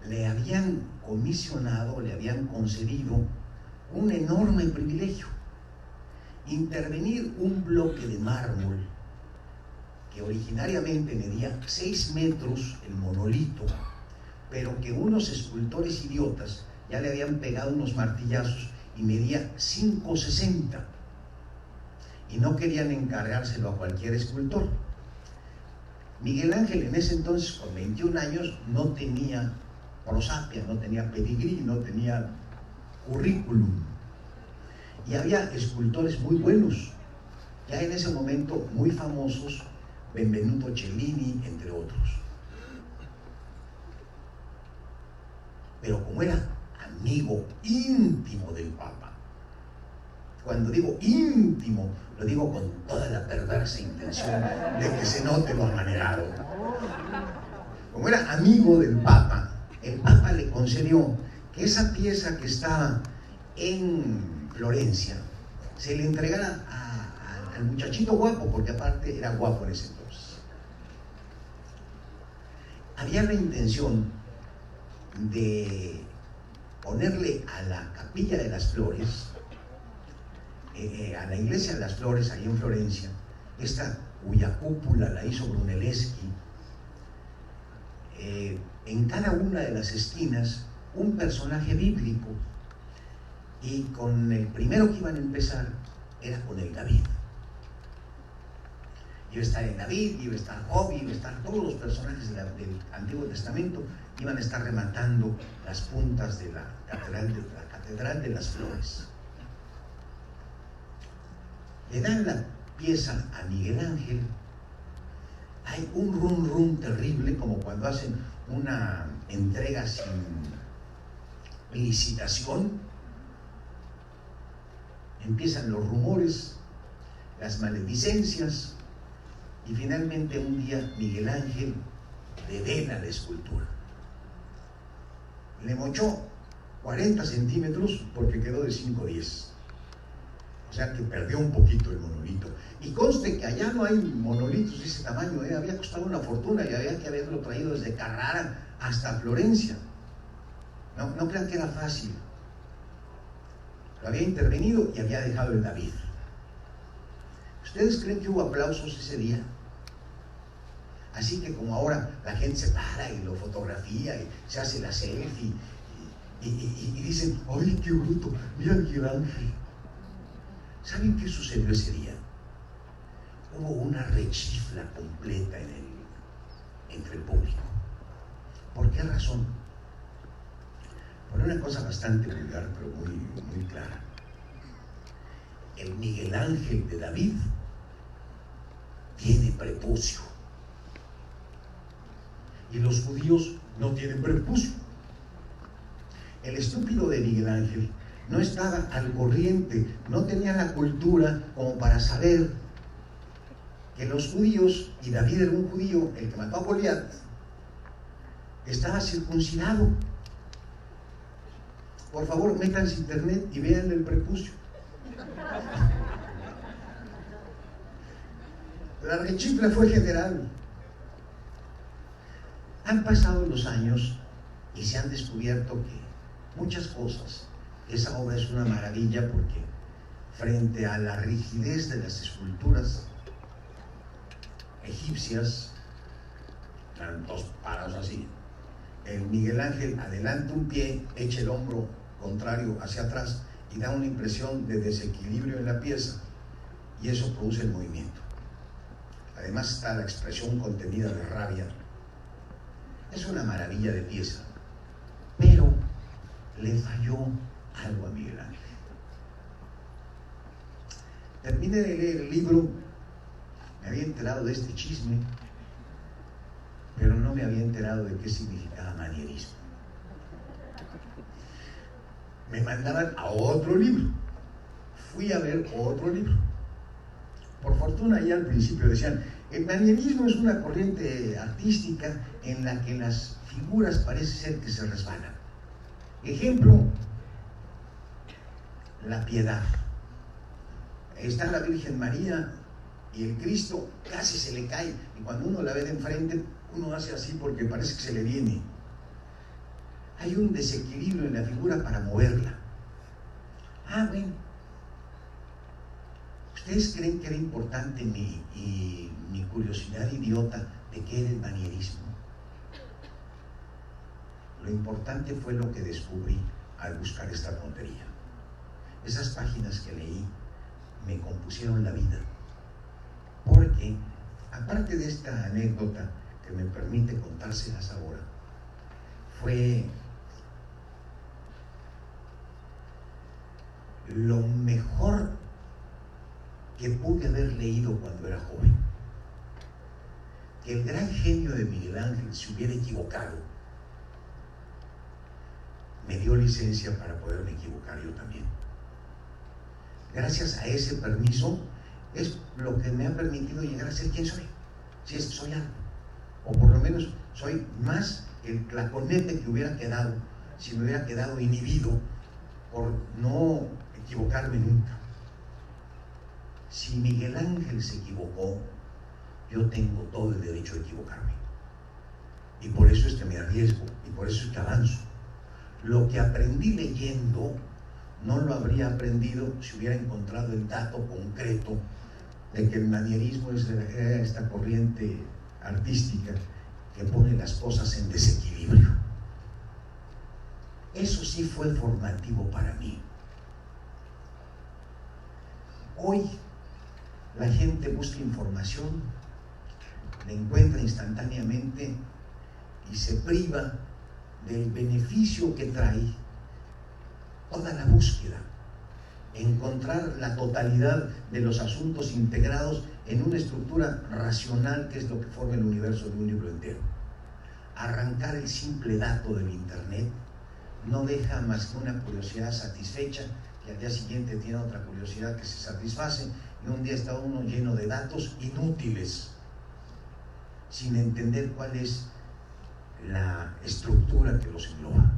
le habían comisionado, le habían concedido un enorme privilegio: intervenir un bloque de mármol que originariamente medía 6 metros el monolito, pero que unos escultores idiotas ya le habían pegado unos martillazos y medía 5,60 y no querían encargárselo a cualquier escultor. Miguel Ángel en ese entonces, con 21 años, no tenía prosapia, no tenía pedigrí, no tenía currículum. Y había escultores muy buenos, ya en ese momento muy famosos, Benvenuto Cellini, entre otros. Pero como era amigo íntimo del Papa, cuando digo íntimo, lo digo con toda la perversa intención de que se note lo amanerado. Como era amigo del Papa, el Papa le concedió que esa pieza que estaba en Florencia se le entregara al muchachito guapo, porque aparte era guapo en ese entonces. Había la intención de ponerle a la Capilla de las Flores, a la Iglesia de las Flores, ahí en Florencia, esta cuya cúpula la hizo Brunelleschi, en cada una de las esquinas un personaje bíblico, y con el primero que iban a empezar era con el David. iba a estar en David, iba a estar Job, iba a estar todos los personajes del Antiguo Testamento, iban a estar rematando las puntas de la Catedral de las Flores. Le dan la pieza a Miguel Ángel. Hay un rum terrible, como cuando hacen una entrega sin licitación. Empiezan los rumores, las maledicencias, y finalmente un día Miguel Ángel devela la escultura. Le mochó 40 centímetros porque quedó de 5:10. O sea que perdió un poquito el monolito. Y conste que allá no hay monolitos de ese tamaño, había costado una fortuna y había que haberlo traído desde Carrara hasta Florencia. No crean que era fácil. Lo había intervenido y había dejado el David. ¿Ustedes creen que hubo aplausos ese día? Así que como ahora la gente se para y lo fotografía y se hace la selfie y dicen, ¡ay, qué bruto! Mira Miguel Ángel. ¿Saben qué sucedió ese día? Hubo una rechifla completa entre el público. ¿Por qué razón? Por una cosa bastante vulgar, pero muy clara. El Miguel Ángel de David tiene prepucio. Y los judíos no tienen prepucio. El estúpido de Miguel Ángel no estaba al corriente, no tenía la cultura como para saber que los judíos, y David era un judío, el que mató a Goliat, estaba circuncidado. Por favor, métanse a internet y vean el prepucio. La rechifla fue general. Han pasado los años y se han descubierto que muchas cosas, esa obra es una maravilla porque frente a la rigidez de las esculturas egipcias, eran dos parados así, el Miguel Ángel adelanta un pie, echa el hombro contrario hacia atrás y da una impresión de desequilibrio en la pieza, y eso produce el movimiento. Además está la expresión contenida de rabia. Es una maravilla de pieza, pero le falló algo a Miguel Ángel. Terminé de leer el libro, me había enterado de este chisme, pero no me había enterado de qué significaba manierismo. Me mandaban a otro libro, fui a ver otro libro. Por fortuna, ya al principio decían, el manierismo es una corriente artística en la que las figuras parece ser que se resbalan. Ejemplo, la piedad. Está la Virgen María y el Cristo casi se le cae, y cuando uno la ve de enfrente, uno hace así porque parece que se le viene. Hay un desequilibrio en la figura para moverla. Bueno. ¿Ustedes creen que era importante mi curiosidad idiota de qué era el manierismo? Lo importante fue lo que descubrí al buscar esta tontería. Esas páginas que leí me compusieron la vida. Porque, aparte de esta anécdota que me permite contárselas ahora, fue lo mejor que pude haber leído cuando era joven. Que el gran genio de Miguel Ángel se hubiera equivocado me dio licencia para poderme equivocar yo también. Gracias a ese permiso es lo que me ha permitido llegar a ser quien soy, si es que soy algo, o por lo menos soy más el tlaconete que hubiera quedado si me hubiera quedado inhibido por no equivocarme nunca. Si Miguel Ángel se equivocó, yo tengo todo el derecho de equivocarme. Y por eso es que me arriesgo, y por eso es que avanzo. Lo que aprendí leyendo, no lo habría aprendido si hubiera encontrado el dato concreto de que el manierismo es esta corriente artística que pone las cosas en desequilibrio. Eso sí fue formativo para mí. Hoy, La gente busca información, la encuentra instantáneamente y se priva del beneficio que trae toda la búsqueda, encontrar la totalidad de los asuntos integrados en una estructura racional que es lo que forma el universo de un libro entero. Arrancar el simple dato del internet no deja más que una curiosidad satisfecha, que al día siguiente tiene otra curiosidad que se satisface, y un día está uno lleno de datos inútiles, sin entender cuál es la estructura que los engloba.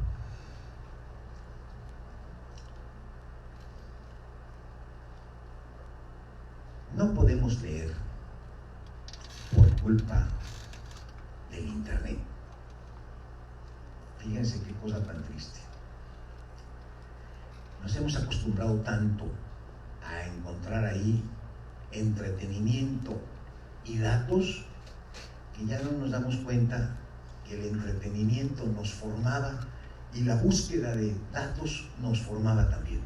No podemos leer por culpa del internet. Fíjense qué cosa tan triste. Nos hemos acostumbrado tanto a encontrar ahí entretenimiento y datos que ya no nos damos cuenta que el entretenimiento nos formaba y la búsqueda de datos nos formaba también.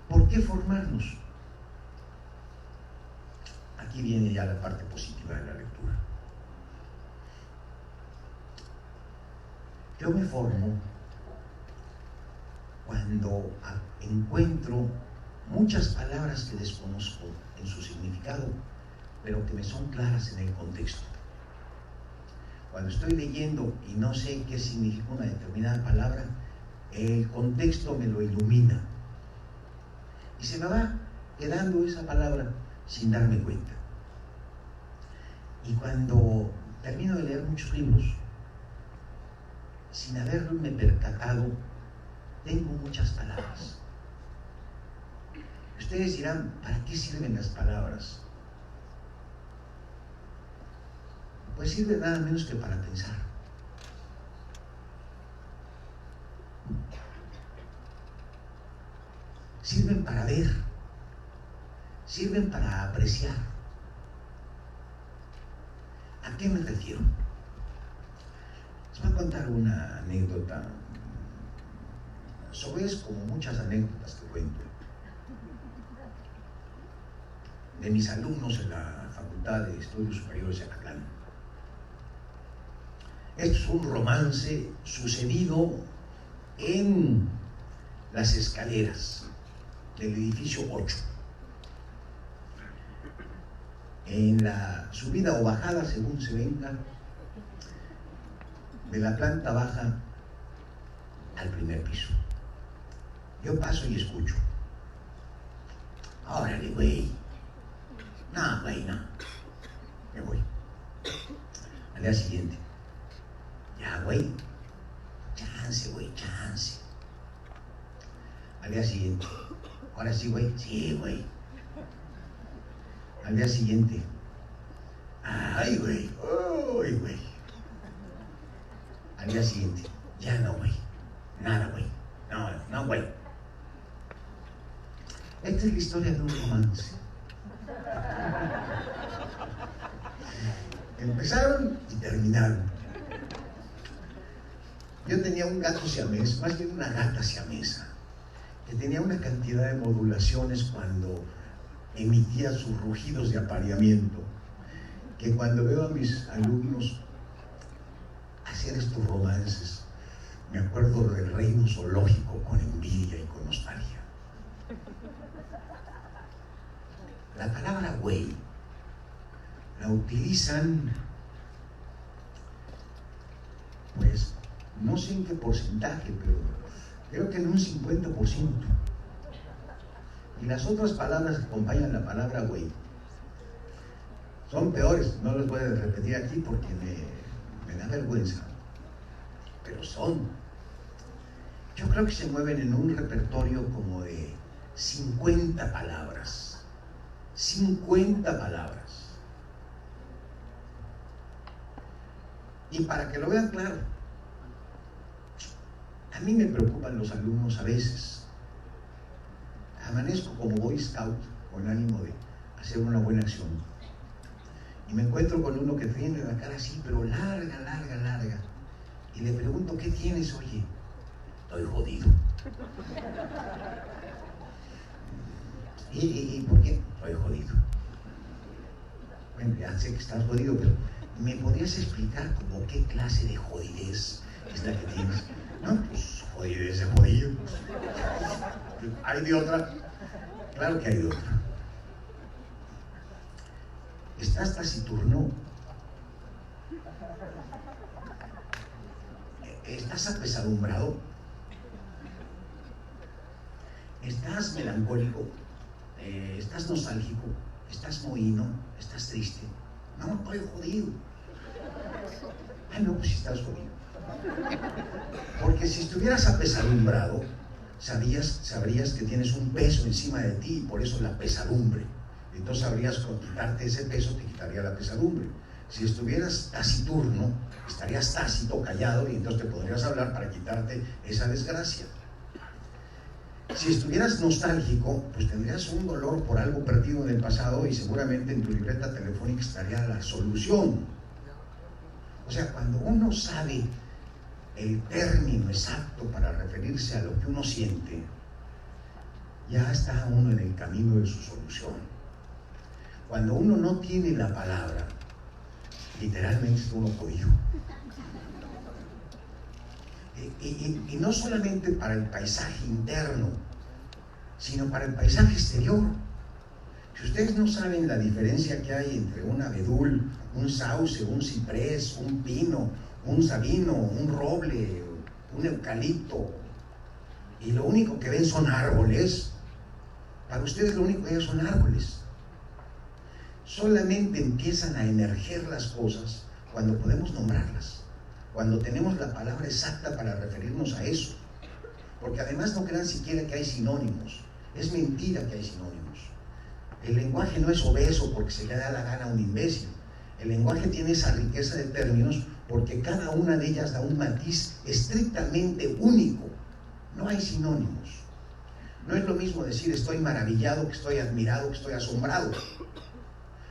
¿Por qué formarnos? Aquí viene ya la parte positiva de la lectura. Yo me formo cuando encuentro muchas palabras que desconozco en su significado, pero que me son claras en el contexto. Cuando estoy leyendo y no sé qué significa una determinada palabra, el contexto me lo ilumina y se me va quedando esa palabra sin darme cuenta. Y cuando termino de leer muchos libros, sin haberme percatado, tengo muchas palabras. Ustedes dirán, ¿para qué sirven las palabras? Pues sirven nada menos que para pensar. Sirven para ver, sirven para apreciar. ¿A qué me refiero? Les voy a contar una anécdota. Sobre es como muchas anécdotas que cuento de mis alumnos en la Facultad de Estudios Superiores de Acatlán. Esto es un romance sucedido en las escaleras del edificio 8. En la subida o bajada, según se venga, de la planta baja al primer piso. Yo paso y escucho. Órale, güey. No, güey, no. Me voy. Al día siguiente. Ya, güey. Chance, güey, chance. Al día siguiente. Ahora sí, güey. Sí, güey. Al día siguiente. Ay, güey. Uy, güey. Al día siguiente. Ya no, güey. Nada, güey. No, no, güey. Esta es la historia de un romance. Empezaron y terminaron. Yo tenía un gato siamés, más bien una gata siamesa, que tenía una cantidad de modulaciones cuando emitía sus rugidos de apareamiento, que cuando veo a mis alumnos hacer estos romances, me acuerdo del reino zoológico con envidia y con nostalgia. La palabra güey la utilizan, pues, no sé en qué porcentaje, pero creo que en un 50%. Y las otras palabras que acompañan la palabra güey son peores, no las voy a repetir aquí porque me da vergüenza, pero son. Yo creo que se mueven en un repertorio como de 50 palabras. 50 palabras. Y para que lo vean claro, a mí me preocupan los alumnos a veces. Amanezco como Boy Scout con ánimo de hacer una buena acción. Y me encuentro con uno que tiene la cara así, pero larga, larga, larga. Y le pregunto, ¿qué tienes, oye? Estoy jodido. ¿Y por qué? Estoy jodido. Bueno, ya sé que estás jodido, pero ¿me podrías explicar como qué clase de jodidez es la que tienes? No, pues jodidez de jodido. ¿Hay de otra? Claro que hay de otra. ¿Estás taciturno? ¿Estás apesadumbrado? ¿Estás melancólico? ¿Estás nostálgico? ¿Estás mohino? ¿Estás triste? No, estoy jodido. Ah, no, pues estás jodido. Porque si estuvieras apesadumbrado, sabrías que tienes un peso encima de ti y por eso la pesadumbre. Entonces sabrías que con quitarte ese peso te quitaría la pesadumbre. Si estuvieras taciturno, estarías tácito, callado, y entonces te podrías hablar para quitarte esa desgracia. Si estuvieras nostálgico, pues tendrías un dolor por algo perdido en el pasado y seguramente en tu libreta telefónica estaría la solución. O sea, cuando uno sabe el término exacto para referirse a lo que uno siente, ya está uno en el camino de su solución. Cuando uno no tiene la palabra, literalmente está uno jodido. Y no solamente para el paisaje interno, sino para el paisaje exterior. Si ustedes no saben la diferencia que hay entre un abedul, un sauce, un ciprés, un pino, un sabino, un roble, un eucalipto, y lo único que ven son árboles, para ustedes lo único que ven son árboles. Solamente empiezan a emerger las cosas cuando podemos nombrarlas, cuando tenemos la palabra exacta para referirnos a eso. Porque además no crean siquiera que hay sinónimos. Es mentira que hay sinónimos. El lenguaje no es obeso porque se le da la gana a un imbécil. El lenguaje tiene esa riqueza de términos porque cada una de ellas da un matiz estrictamente único. No hay sinónimos. No es lo mismo decir estoy maravillado que estoy admirado, que estoy asombrado.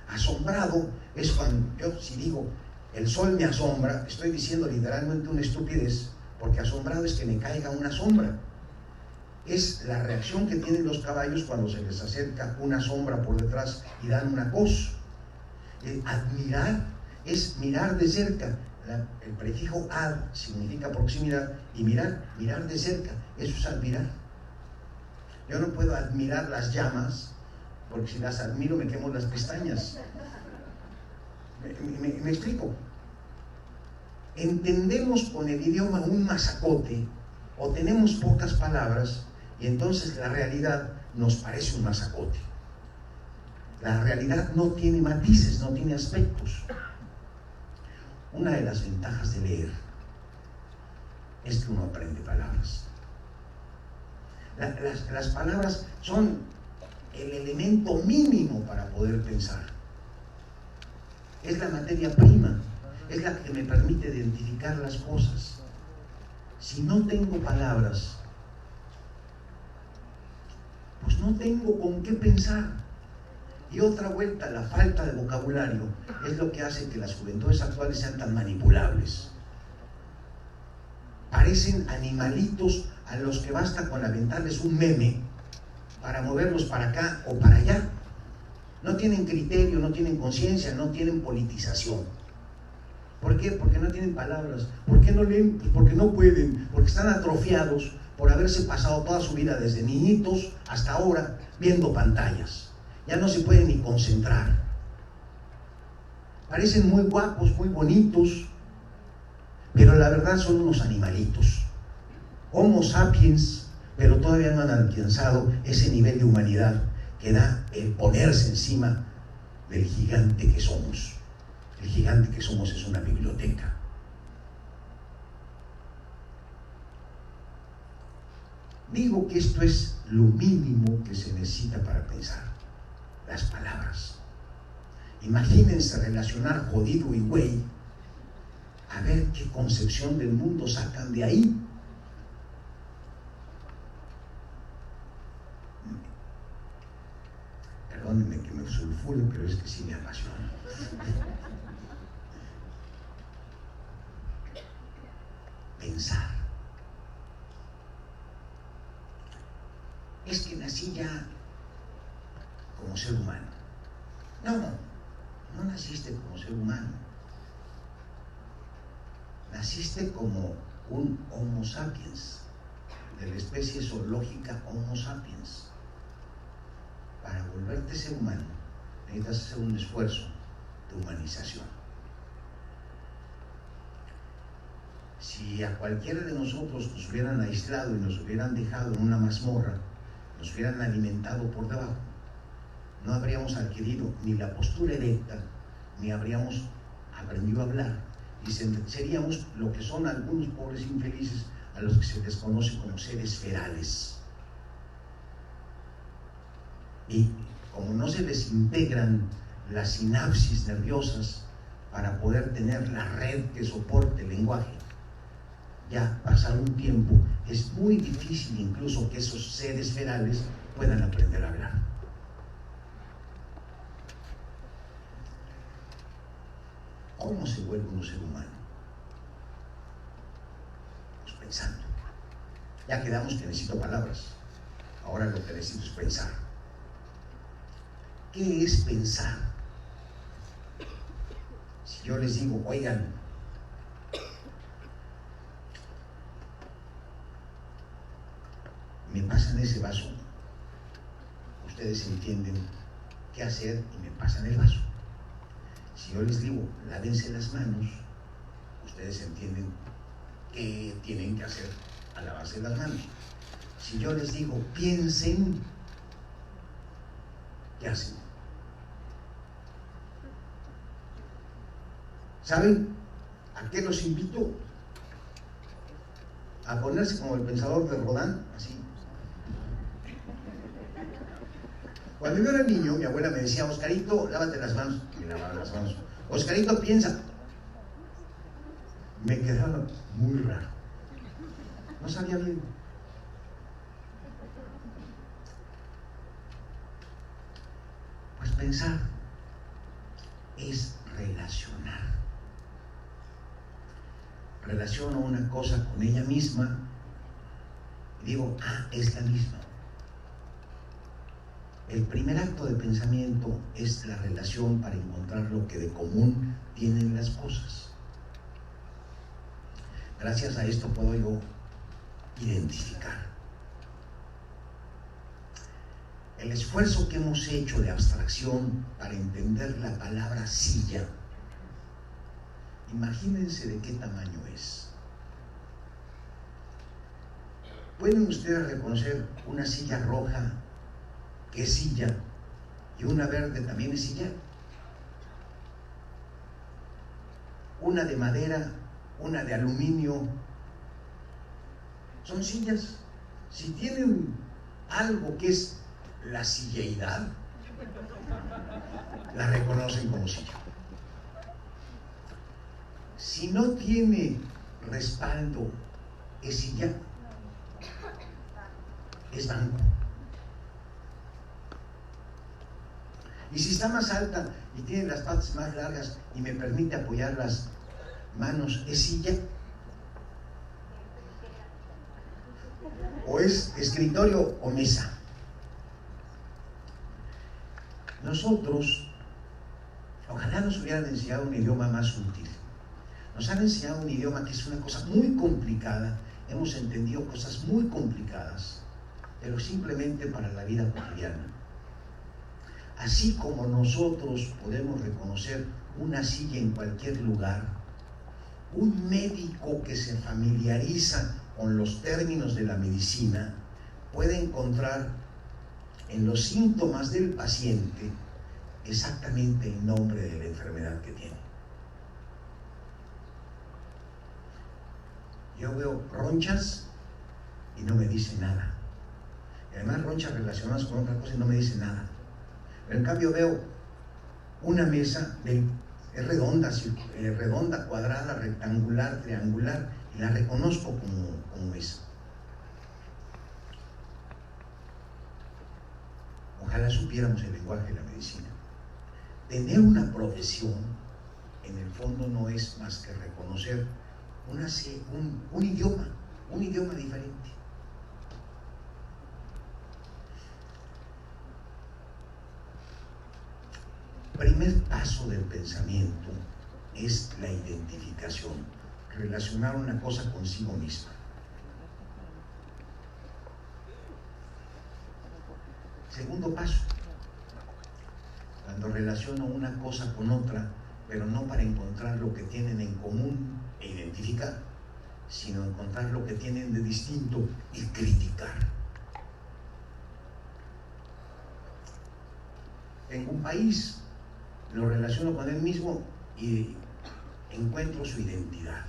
Asombrado es cuando yo, si digo el sol me asombra, estoy diciendo literalmente una estupidez, porque asombrado es que me caiga una sombra. Es la reacción que tienen los caballos cuando se les acerca una sombra por detrás y dan una cos. Admirar es mirar de cerca. El prefijo ad significa proximidad, y mirar de cerca, eso es admirar. Yo no puedo admirar las llamas, porque si las admiro me quemo las pestañas. ¿Me explico? Entendemos con el idioma un masacote, o tenemos pocas palabras, y entonces la realidad nos parece un masacote. La realidad no tiene matices, no tiene aspectos. Una de las ventajas de leer es que uno aprende palabras. Las palabras son el elemento mínimo para poder pensar. Es la materia prima, es la que me permite identificar las cosas. Si no tengo palabras, pues no tengo con qué pensar. Y otra vuelta, la falta de vocabulario es lo que hace que las juventudes actuales sean tan manipulables. Parecen animalitos a los que basta con aventarles un meme para moverlos para acá o para allá. No tienen criterio, no tienen conciencia, no tienen politización. ¿Por qué? Porque no tienen palabras. ¿Por qué no leen? Pues porque no pueden, porque están atrofiados por haberse pasado toda su vida desde niñitos hasta ahora viendo pantallas. Ya no se pueden ni concentrar. Parecen muy guapos, muy bonitos, pero la verdad son unos animalitos. Homo sapiens, pero todavía no han alcanzado ese nivel de humanidad que da el ponerse encima del gigante que somos. El gigante que somos es una biblioteca. Digo que esto es lo mínimo que se necesita para pensar. Las palabras. Imagínense relacionar jodido y güey, a ver qué concepción del mundo sacan de ahí. Perdónenme que me sulfure, pero es que sí me apasiona. Pensar. Es que nací ya como ser humano. No, no naciste como ser humano. Naciste como un Homo sapiens, de la especie zoológica Homo sapiens. Para volverte ser humano, necesitas hacer un esfuerzo de humanización. Si a cualquiera de nosotros nos hubieran aislado y nos hubieran dejado en una mazmorra, nos hubieran alimentado por debajo, no habríamos adquirido ni la postura erecta, ni habríamos aprendido a hablar, y seríamos lo que son algunos pobres infelices a los que se les conoce como seres ferales. Y como no se les integran las sinapsis nerviosas para poder tener la red que soporte el lenguaje, ya pasado un tiempo es muy difícil incluso que esos seres ferales puedan aprender a hablar. ¿Cómo se vuelve un ser humano? Pues pensando. Ya quedamos que necesito palabras. Ahora lo que necesito es pensar. ¿Qué es pensar? Si yo les digo, oigan, me pasan ese vaso, ustedes entienden qué hacer y me pasan el vaso. Si yo les digo, lávense las manos, ustedes entienden qué tienen que hacer al lavarse las manos. Si yo les digo, piensen, ¿qué hacen? ¿Saben a qué los invito? A ponerse como el pensador de Rodin, así. Cuando yo era niño, mi abuela me decía, Oscarito, lávate las manos. Y me lavaba las manos. Oscarito, piensa. Me quedaba muy raro. No sabía bien. Pues pensar es relacionar. Relaciono una cosa con ella misma y digo, es la misma. El primer acto de pensamiento es la relación para encontrar lo que de común tienen las cosas. Gracias a esto puedo yo identificar. El esfuerzo que hemos hecho de abstracción para entender la palabra silla, imagínense de qué tamaño es. ¿Pueden ustedes reconocer una silla roja que es silla y una verde también es silla? Una de madera, una de aluminio, son sillas. Si tienen algo que es la silleidad, la reconocen como silla. Si no tiene respaldo, es silla, es banco. Y si está más alta y tiene las patas más largas y me permite apoyar las manos, ¿es silla? ¿O es escritorio o mesa? Nosotros, ojalá nos hubieran enseñado un idioma más útil. Nos han enseñado un idioma que es una cosa muy complicada, hemos entendido cosas muy complicadas, pero simplemente para la vida cotidiana. Así como nosotros podemos reconocer una silla en cualquier lugar, un médico que se familiariza con los términos de la medicina puede encontrar en los síntomas del paciente exactamente el nombre de la enfermedad que tiene. Yo veo ronchas y no me dice nada. Y además ronchas relacionadas con otra cosa y no me dice nada. Pero en cambio veo una mesa, es redonda, redonda, cuadrada, rectangular, triangular, y la reconozco como mesa. Ojalá supiéramos el lenguaje de la medicina. Tener una profesión, en el fondo, no es más que reconocer un idioma diferente. primer paso del pensamiento es la identificación, relacionar una cosa consigo misma. Segundo paso, cuando relaciono una cosa con otra, pero no para encontrar lo que tienen en común e identificar, sino encontrar lo que tienen de distinto y criticar. Tengo un país, lo relaciono con él mismo y encuentro su identidad.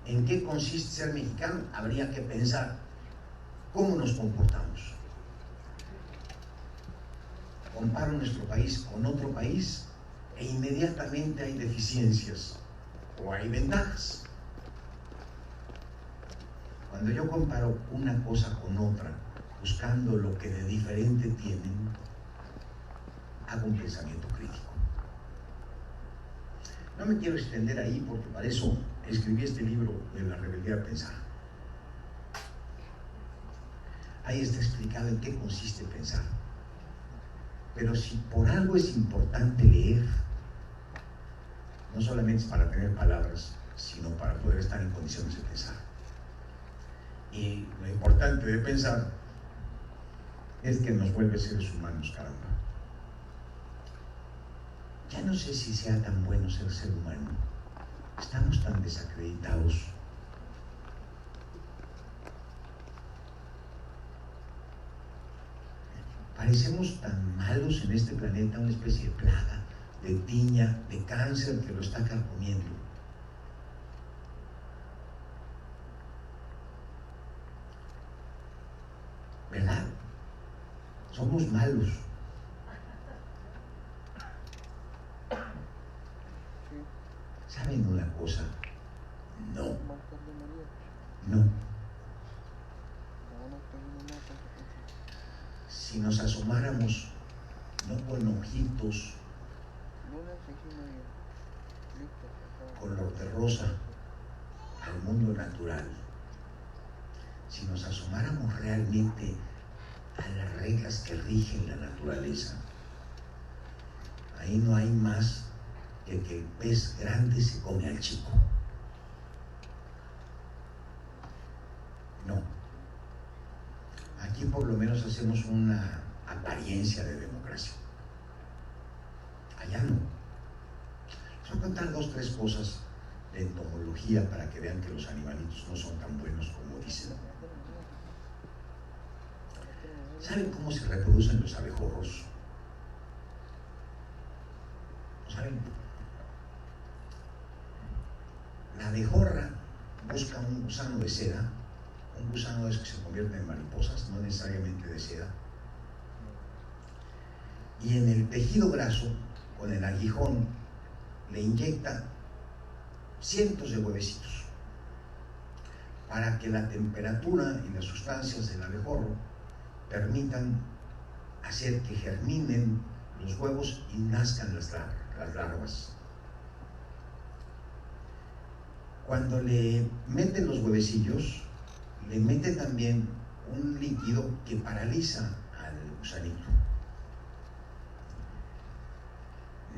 ¿En qué consiste ser mexicano? Habría que pensar cómo nos comportamos. Comparo nuestro país con otro país e inmediatamente hay deficiencias o hay ventajas. Cuando yo comparo una cosa con otra, buscando lo que de diferente tienen, hago un pensamiento crítico. No me quiero extender ahí porque para eso escribí este libro de la rebeldía a pensar. Ahí está explicado en qué consiste pensar. Pero si por algo es importante leer, no solamente es para tener palabras, sino para poder estar en condiciones de pensar. Y lo importante de pensar es que nos vuelve seres humanos, caramba. Ya no sé si sea tan bueno ser humano. Estamos tan desacreditados. Parecemos tan malos en este planeta, una especie de plaga, de tiña, de cáncer que lo está carcomiendo. ¿Verdad? Somos malos. ¿Saben una cosa? No. Si nos asomáramos, no con ojitos color de rosa al mundo natural, si nos asomáramos realmente a las reglas que rigen la naturaleza, ahí no hay más que el pez grande se come al chico. No. Aquí por lo menos hacemos una apariencia de democracia. Allá no. Les voy a contar 2 o 3 cosas de entomología para que vean que los animalitos no son tan buenos como dicen. ¿Saben cómo se reproducen los abejorros? ¿No saben? La abejorra busca un gusano de seda. Un gusano es que se convierte en mariposas, no necesariamente de seda. Y en el tejido graso, con el aguijón, le inyecta cientos de huevecitos para que la temperatura y las sustancias del abejorro permitan hacer que germinen los huevos y nazcan las larvas. Cuando le meten los huevecillos, le mete también un líquido que paraliza al gusanito.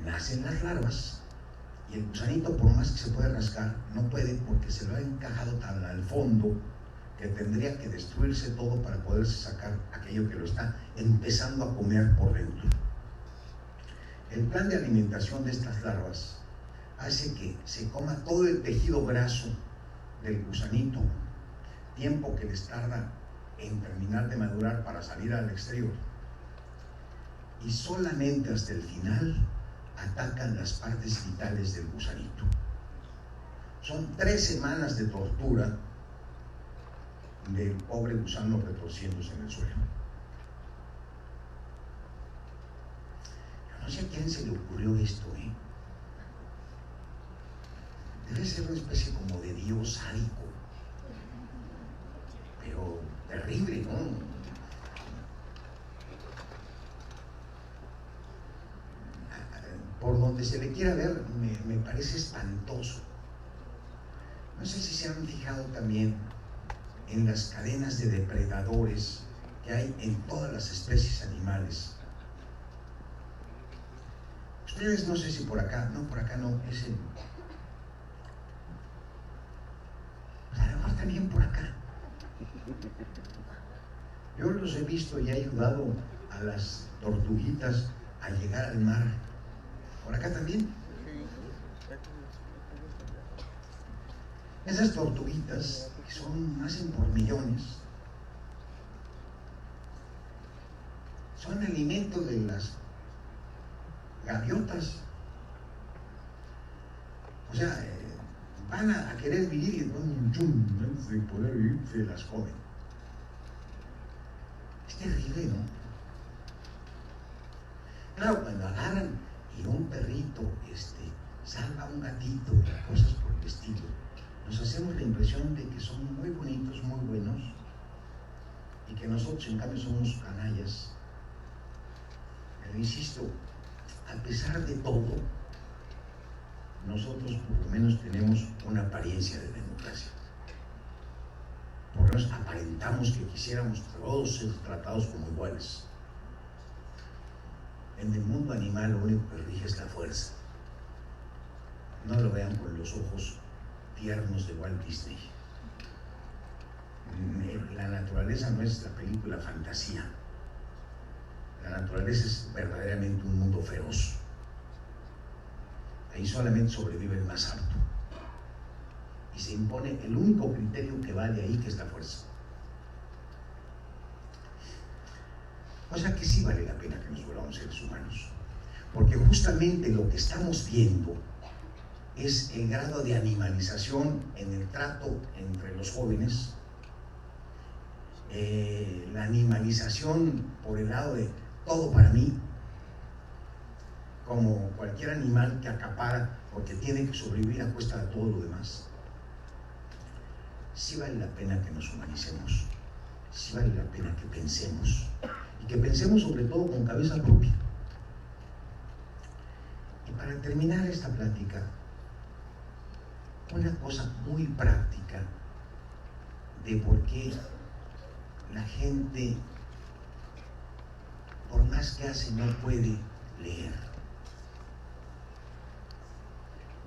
Nacen las larvas y el gusanito, por más que se puede rascar, no puede porque se lo ha encajado tan al fondo que tendría que destruirse todo para poderse sacar aquello que lo está empezando a comer por dentro. El plan de alimentación de estas larvas hace que se coma todo el tejido graso del gusanito, tiempo que les tarda en terminar de madurar para salir al exterior, y solamente hasta el final atacan las partes vitales del gusanito. Son 3 semanas de tortura del pobre gusano retorciéndose en el suelo. Yo no sé a quién se le ocurrió esto, Debe ser una especie como de dios sádico, pero terrible, ¿no? Por donde se le quiera ver, me parece espantoso. No sé si se han fijado también en las cadenas de depredadores que hay en todas las especies animales. Ustedes no sé si por acá no, es el... Pues a lo mejor también por acá. Yo los he visto y he ayudado a las tortuguitas a llegar al mar. ¿Por acá también? Esas tortuguitas, que nacen por millones, son alimento de las gaviotas. O sea, van a querer vivir y antes de poder vivir se las comen. Es terrible, ¿no? Claro, cuando agarran y un perrito salva a un gatito y cosas por el estilo, nos hacemos la impresión de que son muy bonitos, muy buenos, y que nosotros en cambio somos canallas. Pero insisto, a pesar de todo, nosotros por lo menos tenemos una apariencia de democracia. Por lo menos aparentamos que quisiéramos todos ser tratados como iguales. En el mundo animal lo único que rige es la fuerza. No lo vean con los ojos tiernos de Walt Disney. La naturaleza no es la película fantasía. La naturaleza es verdaderamente un mundo feroz. Ahí solamente sobrevive el más apto. Y se impone el único criterio que vale ahí, que es la fuerza. O sea que sí vale la pena que nos volvamos seres humanos. Porque justamente lo que estamos viendo es el grado de animalización en el trato entre los jóvenes, la animalización por el lado de todo para mí, como cualquier animal que acapara porque tiene que sobrevivir a costa de todo lo demás. Sí vale la pena que nos humanicemos, sí vale la pena que pensemos, y que pensemos sobre todo con cabeza propia. Y para terminar esta plática, una cosa muy práctica de por qué la gente, por más que hace, no puede leer.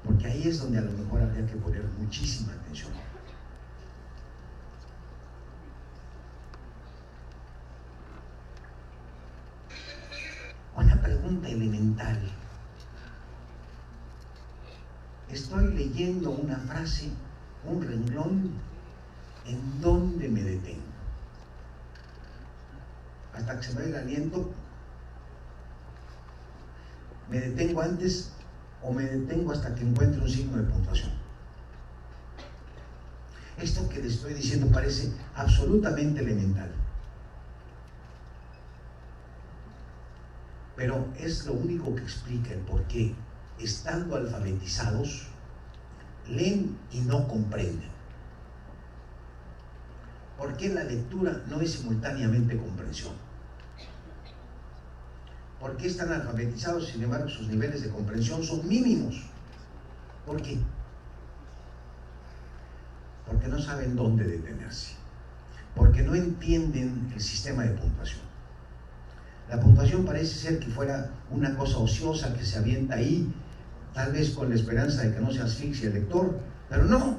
Porque ahí es donde a lo mejor habría que poner muchísima atención. Una pregunta elemental. Estoy leyendo una frase, un renglón, ¿en dónde me detengo? Hasta que se me vaya el aliento, ¿me detengo antes o me detengo hasta que encuentre un signo de puntuación? Esto que les estoy diciendo parece absolutamente elemental, pero es lo único que explica el por qué, estando alfabetizados, leen y no comprenden. ¿Por qué la lectura no es simultáneamente comprensión? ¿Por qué están alfabetizados, sin embargo, sus niveles de comprensión son mínimos? ¿Por qué? Porque no saben dónde detenerse, porque no entienden el sistema de puntuación. La puntuación parece ser que fuera una cosa ociosa que se avienta ahí, tal vez con la esperanza de que no se asfixie el lector, pero no.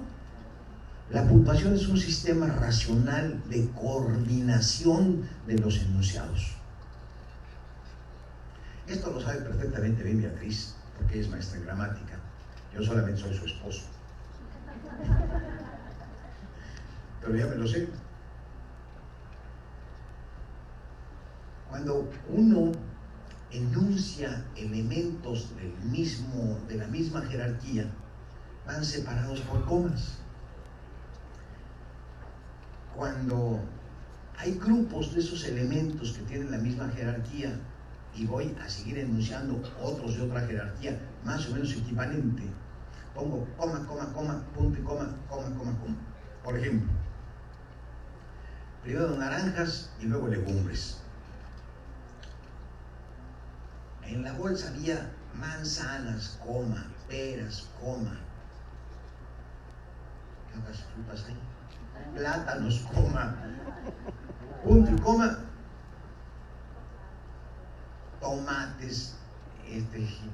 La puntuación es un sistema racional de coordinación de los enunciados. Esto lo sabe perfectamente bien Beatriz, porque ella es maestra en gramática. Yo solamente soy su esposo. Pero ya me lo sé. Cuando uno enuncia elementos de la misma jerarquía, van separados por comas. Cuando hay grupos de esos elementos que tienen la misma jerarquía y voy a seguir enunciando otros de otra jerarquía más o menos equivalente, pongo coma, coma, coma, punto y coma, coma, coma, coma. Por ejemplo, primero naranjas y luego legumbres. En la bolsa había manzanas, coma, peras, coma. ¿Qué otras frutas hay? Plátanos, coma, punto y coma, tomates,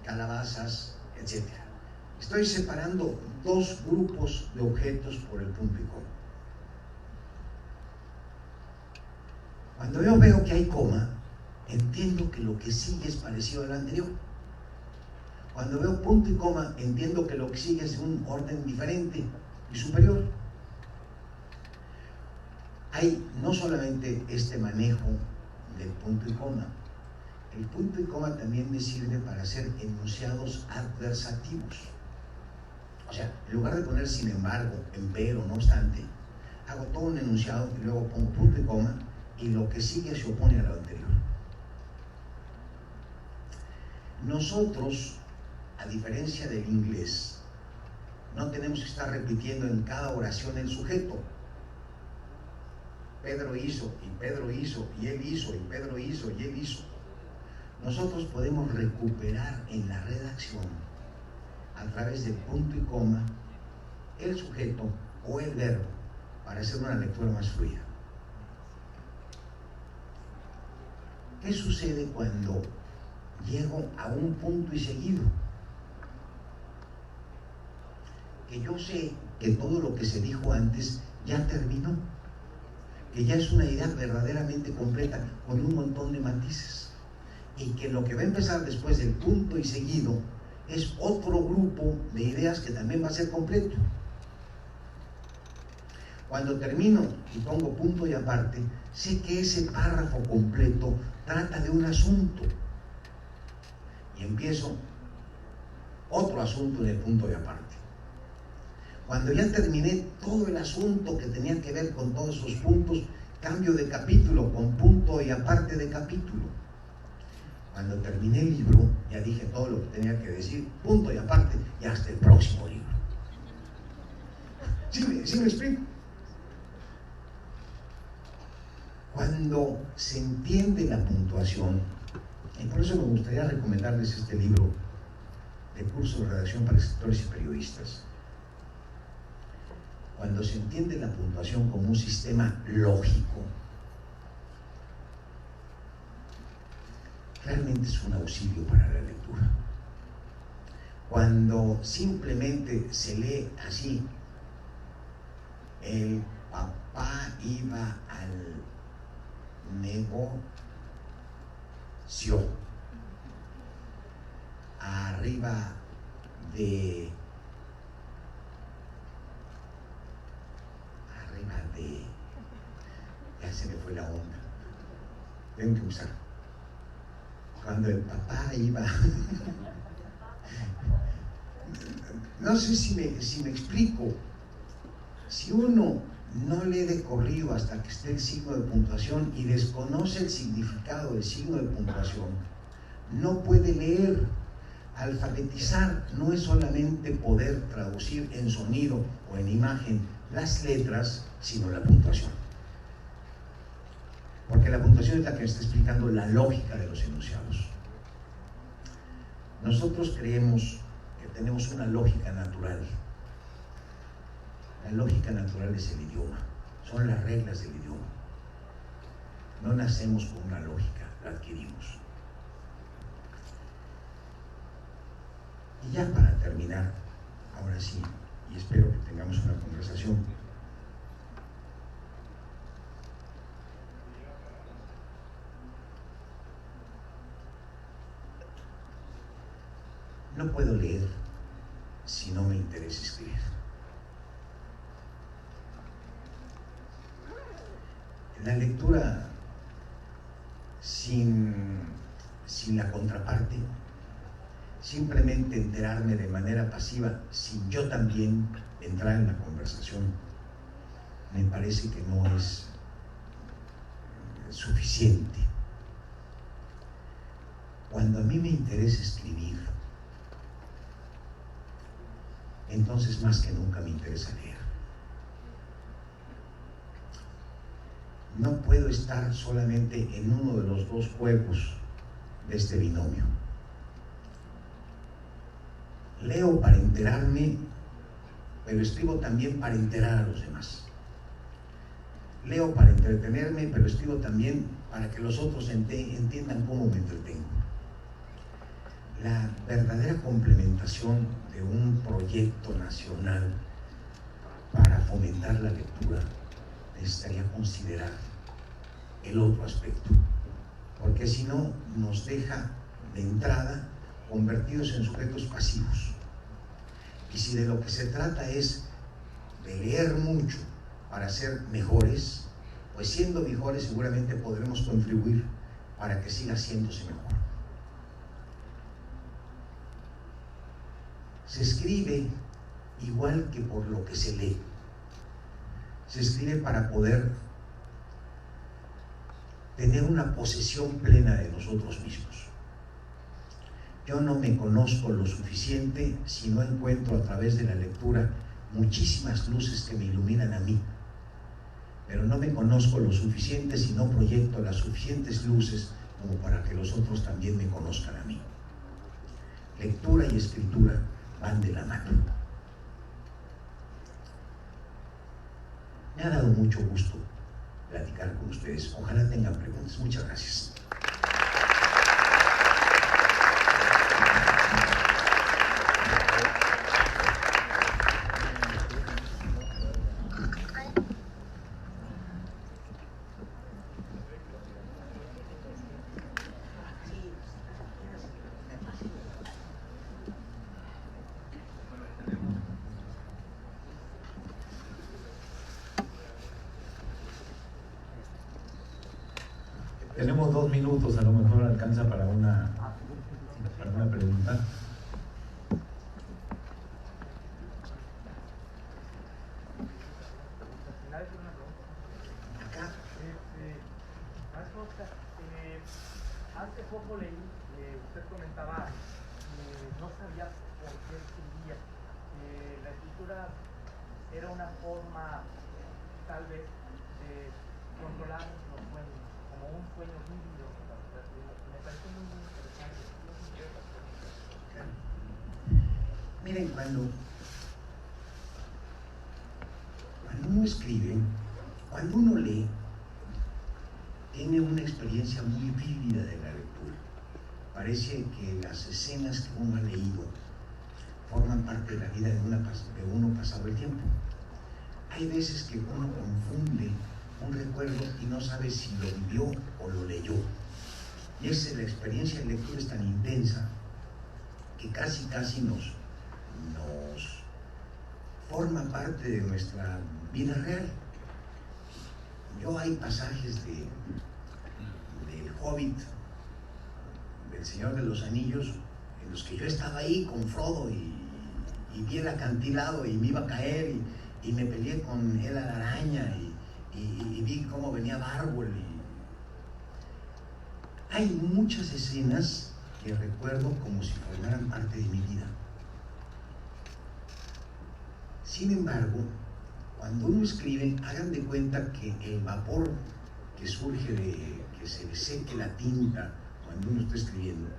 calabazas, etc. Estoy separando dos grupos de objetos por el punto y coma. Cuando yo veo que hay coma, entiendo que lo que sigue es parecido al anterior. Cuando veo punto y coma, entiendo que lo que sigue es un orden diferente y superior. Hay no solamente este manejo del punto y coma. El punto y coma también me sirve para hacer enunciados adversativos. O sea, en lugar de poner sin embargo, empero, no obstante, hago todo un enunciado y luego pongo punto y coma y lo que sigue se opone a lo anterior. Nosotros, a diferencia del inglés, no tenemos que estar repitiendo en cada oración el sujeto. Pedro hizo, y Pedro hizo, y él hizo, y Pedro hizo, y él hizo. Nosotros podemos recuperar en la redacción, a través del punto y coma, el sujeto o el verbo, para hacer una lectura más fluida. ¿Qué sucede cuando llego a un punto y seguido? Que yo sé que todo lo que se dijo antes ya terminó, que ya es una idea verdaderamente completa con un montón de matices, y que lo que va a empezar después del punto y seguido es otro grupo de ideas que también va a ser completo. Cuando termino y pongo punto y aparte, sé que ese párrafo completo trata de un asunto y empiezo otro asunto en el punto y aparte. Cuando ya terminé todo el asunto que tenía que ver con todos esos puntos, cambio de capítulo con punto y aparte de capítulo. Cuando terminé el libro, ya dije todo lo que tenía que decir, punto y aparte, y hasta el próximo libro. ¿Sí me explico? Cuando se entiende la puntuación, y por eso me gustaría recomendarles este libro de curso de redacción para escritores y periodistas. Cuando se entiende la puntuación como un sistema lógico, realmente es un auxilio para la lectura. Cuando simplemente se lee así, el papá iba al negocio, arriba de ya se me fue la onda, tengo que usar. Cuando el papá iba no sé si me explico. Si uno no lee de corrido hasta que esté el signo de puntuación y desconoce el significado del signo de puntuación, no puede leer. Alfabetizar no es solamente poder traducir en sonido o en imagen las letras, sino la puntuación. Porque la puntuación es la que está explicando la lógica de los enunciados. Nosotros creemos que tenemos una lógica natural. La lógica natural es el idioma, son las reglas del idioma. No nacemos con una lógica, la adquirimos. Y ya para terminar, ahora sí, y espero que tengamos una conversación. No puedo leer si no me interesa escribir. La lectura sin la contraparte, simplemente enterarme de manera pasiva, sin yo también entrar en la conversación, me parece que no es suficiente. Cuando a mí me interesa escribir, entonces más que nunca me interesa leer. No puedo estar solamente en uno de los dos juegos de este binomio. Leo para enterarme, pero escribo también para enterar a los demás. Leo para entretenerme, pero escribo también para que los otros entiendan cómo me entretengo. la verdadera complementación de un proyecto nacional para fomentar la lectura necesitaría considerar el otro aspecto, porque si no nos deja de entrada convertidos en sujetos pasivos. Y si de lo que se trata es de leer mucho para ser mejores, pues siendo mejores seguramente podremos contribuir para que siga haciéndose mejor. Se escribe igual que por lo que se lee. Se escribe para poder tener una posesión plena de nosotros mismos. Yo no me conozco lo suficiente si no encuentro a través de la lectura muchísimas luces que me iluminan a mí. Pero no me conozco lo suficiente si no proyecto las suficientes luces como para que los otros también me conozcan a mí. Lectura y escritura van de la mano. Me ha dado mucho gusto platicar con ustedes. Ojalá tengan preguntas. Muchas gracias. Tenemos 2 minutos, a lo mejor alcanza para una pregunta. Maestro Oscar, hace poco leí, usted comentaba que no sabía por qué escribía, la escritura era una forma tal vez de controlar los sueños, como un sueño vívido. Me parece muy interesante. Miren, cuando uno escribe, cuando uno lee, tiene una experiencia muy vívida de la lectura. Parece que las escenas que uno ha leído forman parte de la vida de uno pasado el tiempo. Hay veces que uno confunde un recuerdo y no sabe si lo vivió o lo leyó. Y la experiencia de lectura es tan intensa que casi nos forma parte de nuestra vida real. Hay pasajes del Hobbit, del Señor de los Anillos, en los que yo estaba ahí con Frodo y vi el acantilado y me iba a caer y me peleé con él a la araña y vi cómo venía Bárbol. Hay muchas escenas que recuerdo como si formaran parte de mi vida. Sin embargo, cuando uno escribe, hagan de cuenta que el vapor que surge de que se le seque la tinta cuando uno está escribiendo,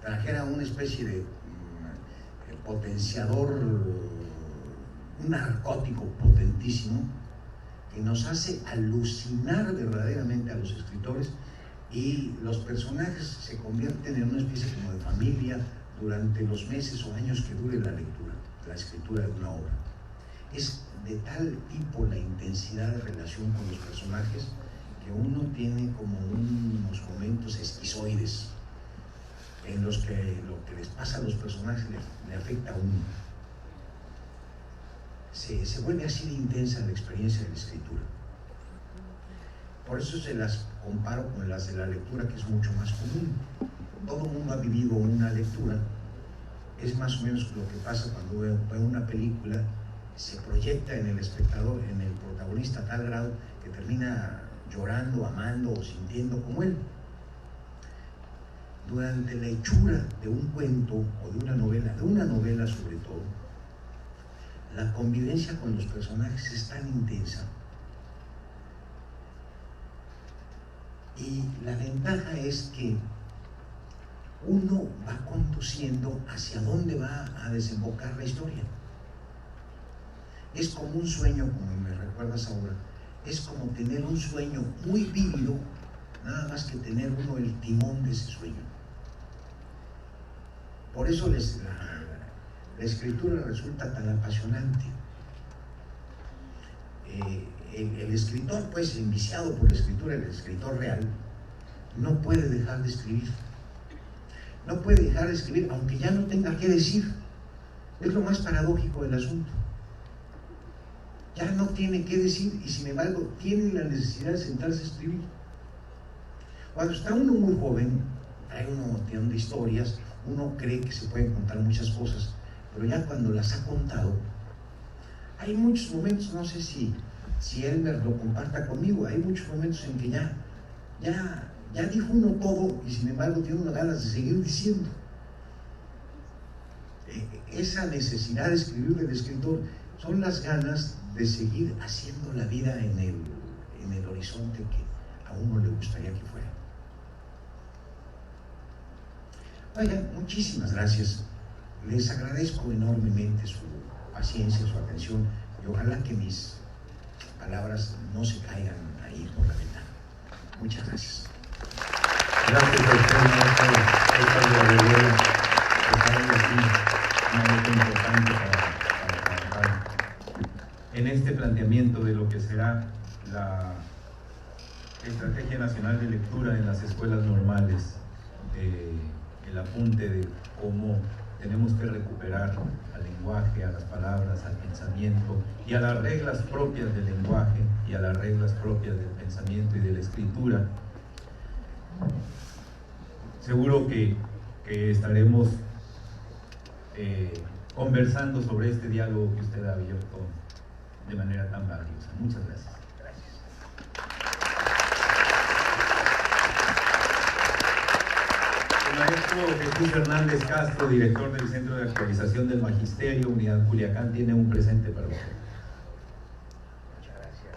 trajera una especie de potenciador, un narcótico potentísimo que nos hace alucinar verdaderamente a los escritores, y los personajes se convierten en una especie como de familia durante los meses o años que dure la lectura, la escritura de una obra. Es de tal tipo la intensidad de relación con los personajes que uno tiene como unos momentos esquizoides en los que lo que les pasa a los personajes le afecta a uno. Se vuelve así de intensa la experiencia de la escritura. Por eso se las comparo con las de la lectura, que es mucho más común. Todo el mundo ha vivido una lectura. Es más o menos lo que pasa cuando ve una película, se proyecta en el espectador, en el protagonista a tal grado que termina llorando, amando o sintiendo como él. Durante la hechura de un cuento o de una novela sobre todo, la convivencia con los personajes es tan intensa, y la ventaja es que uno va conduciendo hacia dónde va a desembocar la historia. Es como un sueño, como me recuerdas ahora, es como tener un sueño muy vívido, nada más que tener uno el timón de ese sueño. Por eso la escritura resulta tan apasionante. El escritor, pues, enviciado por la escritura, el escritor real, no puede dejar de escribir. No puede dejar de escribir, aunque ya no tenga qué decir. Es lo más paradójico del asunto. Ya no tiene qué decir y sin embargo tiene la necesidad de sentarse a escribir. Cuando está uno muy joven, trae uno un montón de historias, uno cree que se pueden contar muchas cosas, pero ya cuando las ha contado, hay muchos momentos, no sé si Elmer lo comparta conmigo, hay muchos momentos en que ya dijo uno todo y sin embargo tiene unas ganas de seguir diciendo. Esa necesidad de escribir del escritor son las ganas de seguir haciendo la vida en el horizonte que a uno le gustaría que fuera. Oigan, muchísimas gracias. Les agradezco enormemente su paciencia, su atención y ojalá que mis palabras no se caigan ahí por la ventana. Muchas gracias. Gracias a usted, maestro Osvaldo Arguello, por estar aquí, una nota importante para trabajar en este planteamiento de lo que será la Estrategia Nacional de Lectura en las escuelas normales, el apunte de cómo tenemos que recuperar al lenguaje, a las palabras, al pensamiento y a las reglas propias del lenguaje y a las reglas propias del pensamiento y de la escritura. Seguro que estaremos conversando sobre este diálogo que usted ha abierto de manera tan valiosa. Muchas gracias. El maestro Jesús Hernández Castro, director del Centro de Actualización del Magisterio, Unidad Culiacán, tiene un presente para usted. Muchas gracias.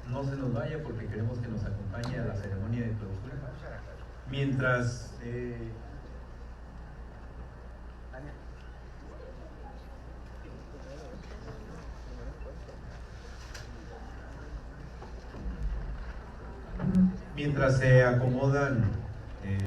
No se nos vaya porque queremos que nos acompañe a la ceremonia de clausura. Mientras se acomodan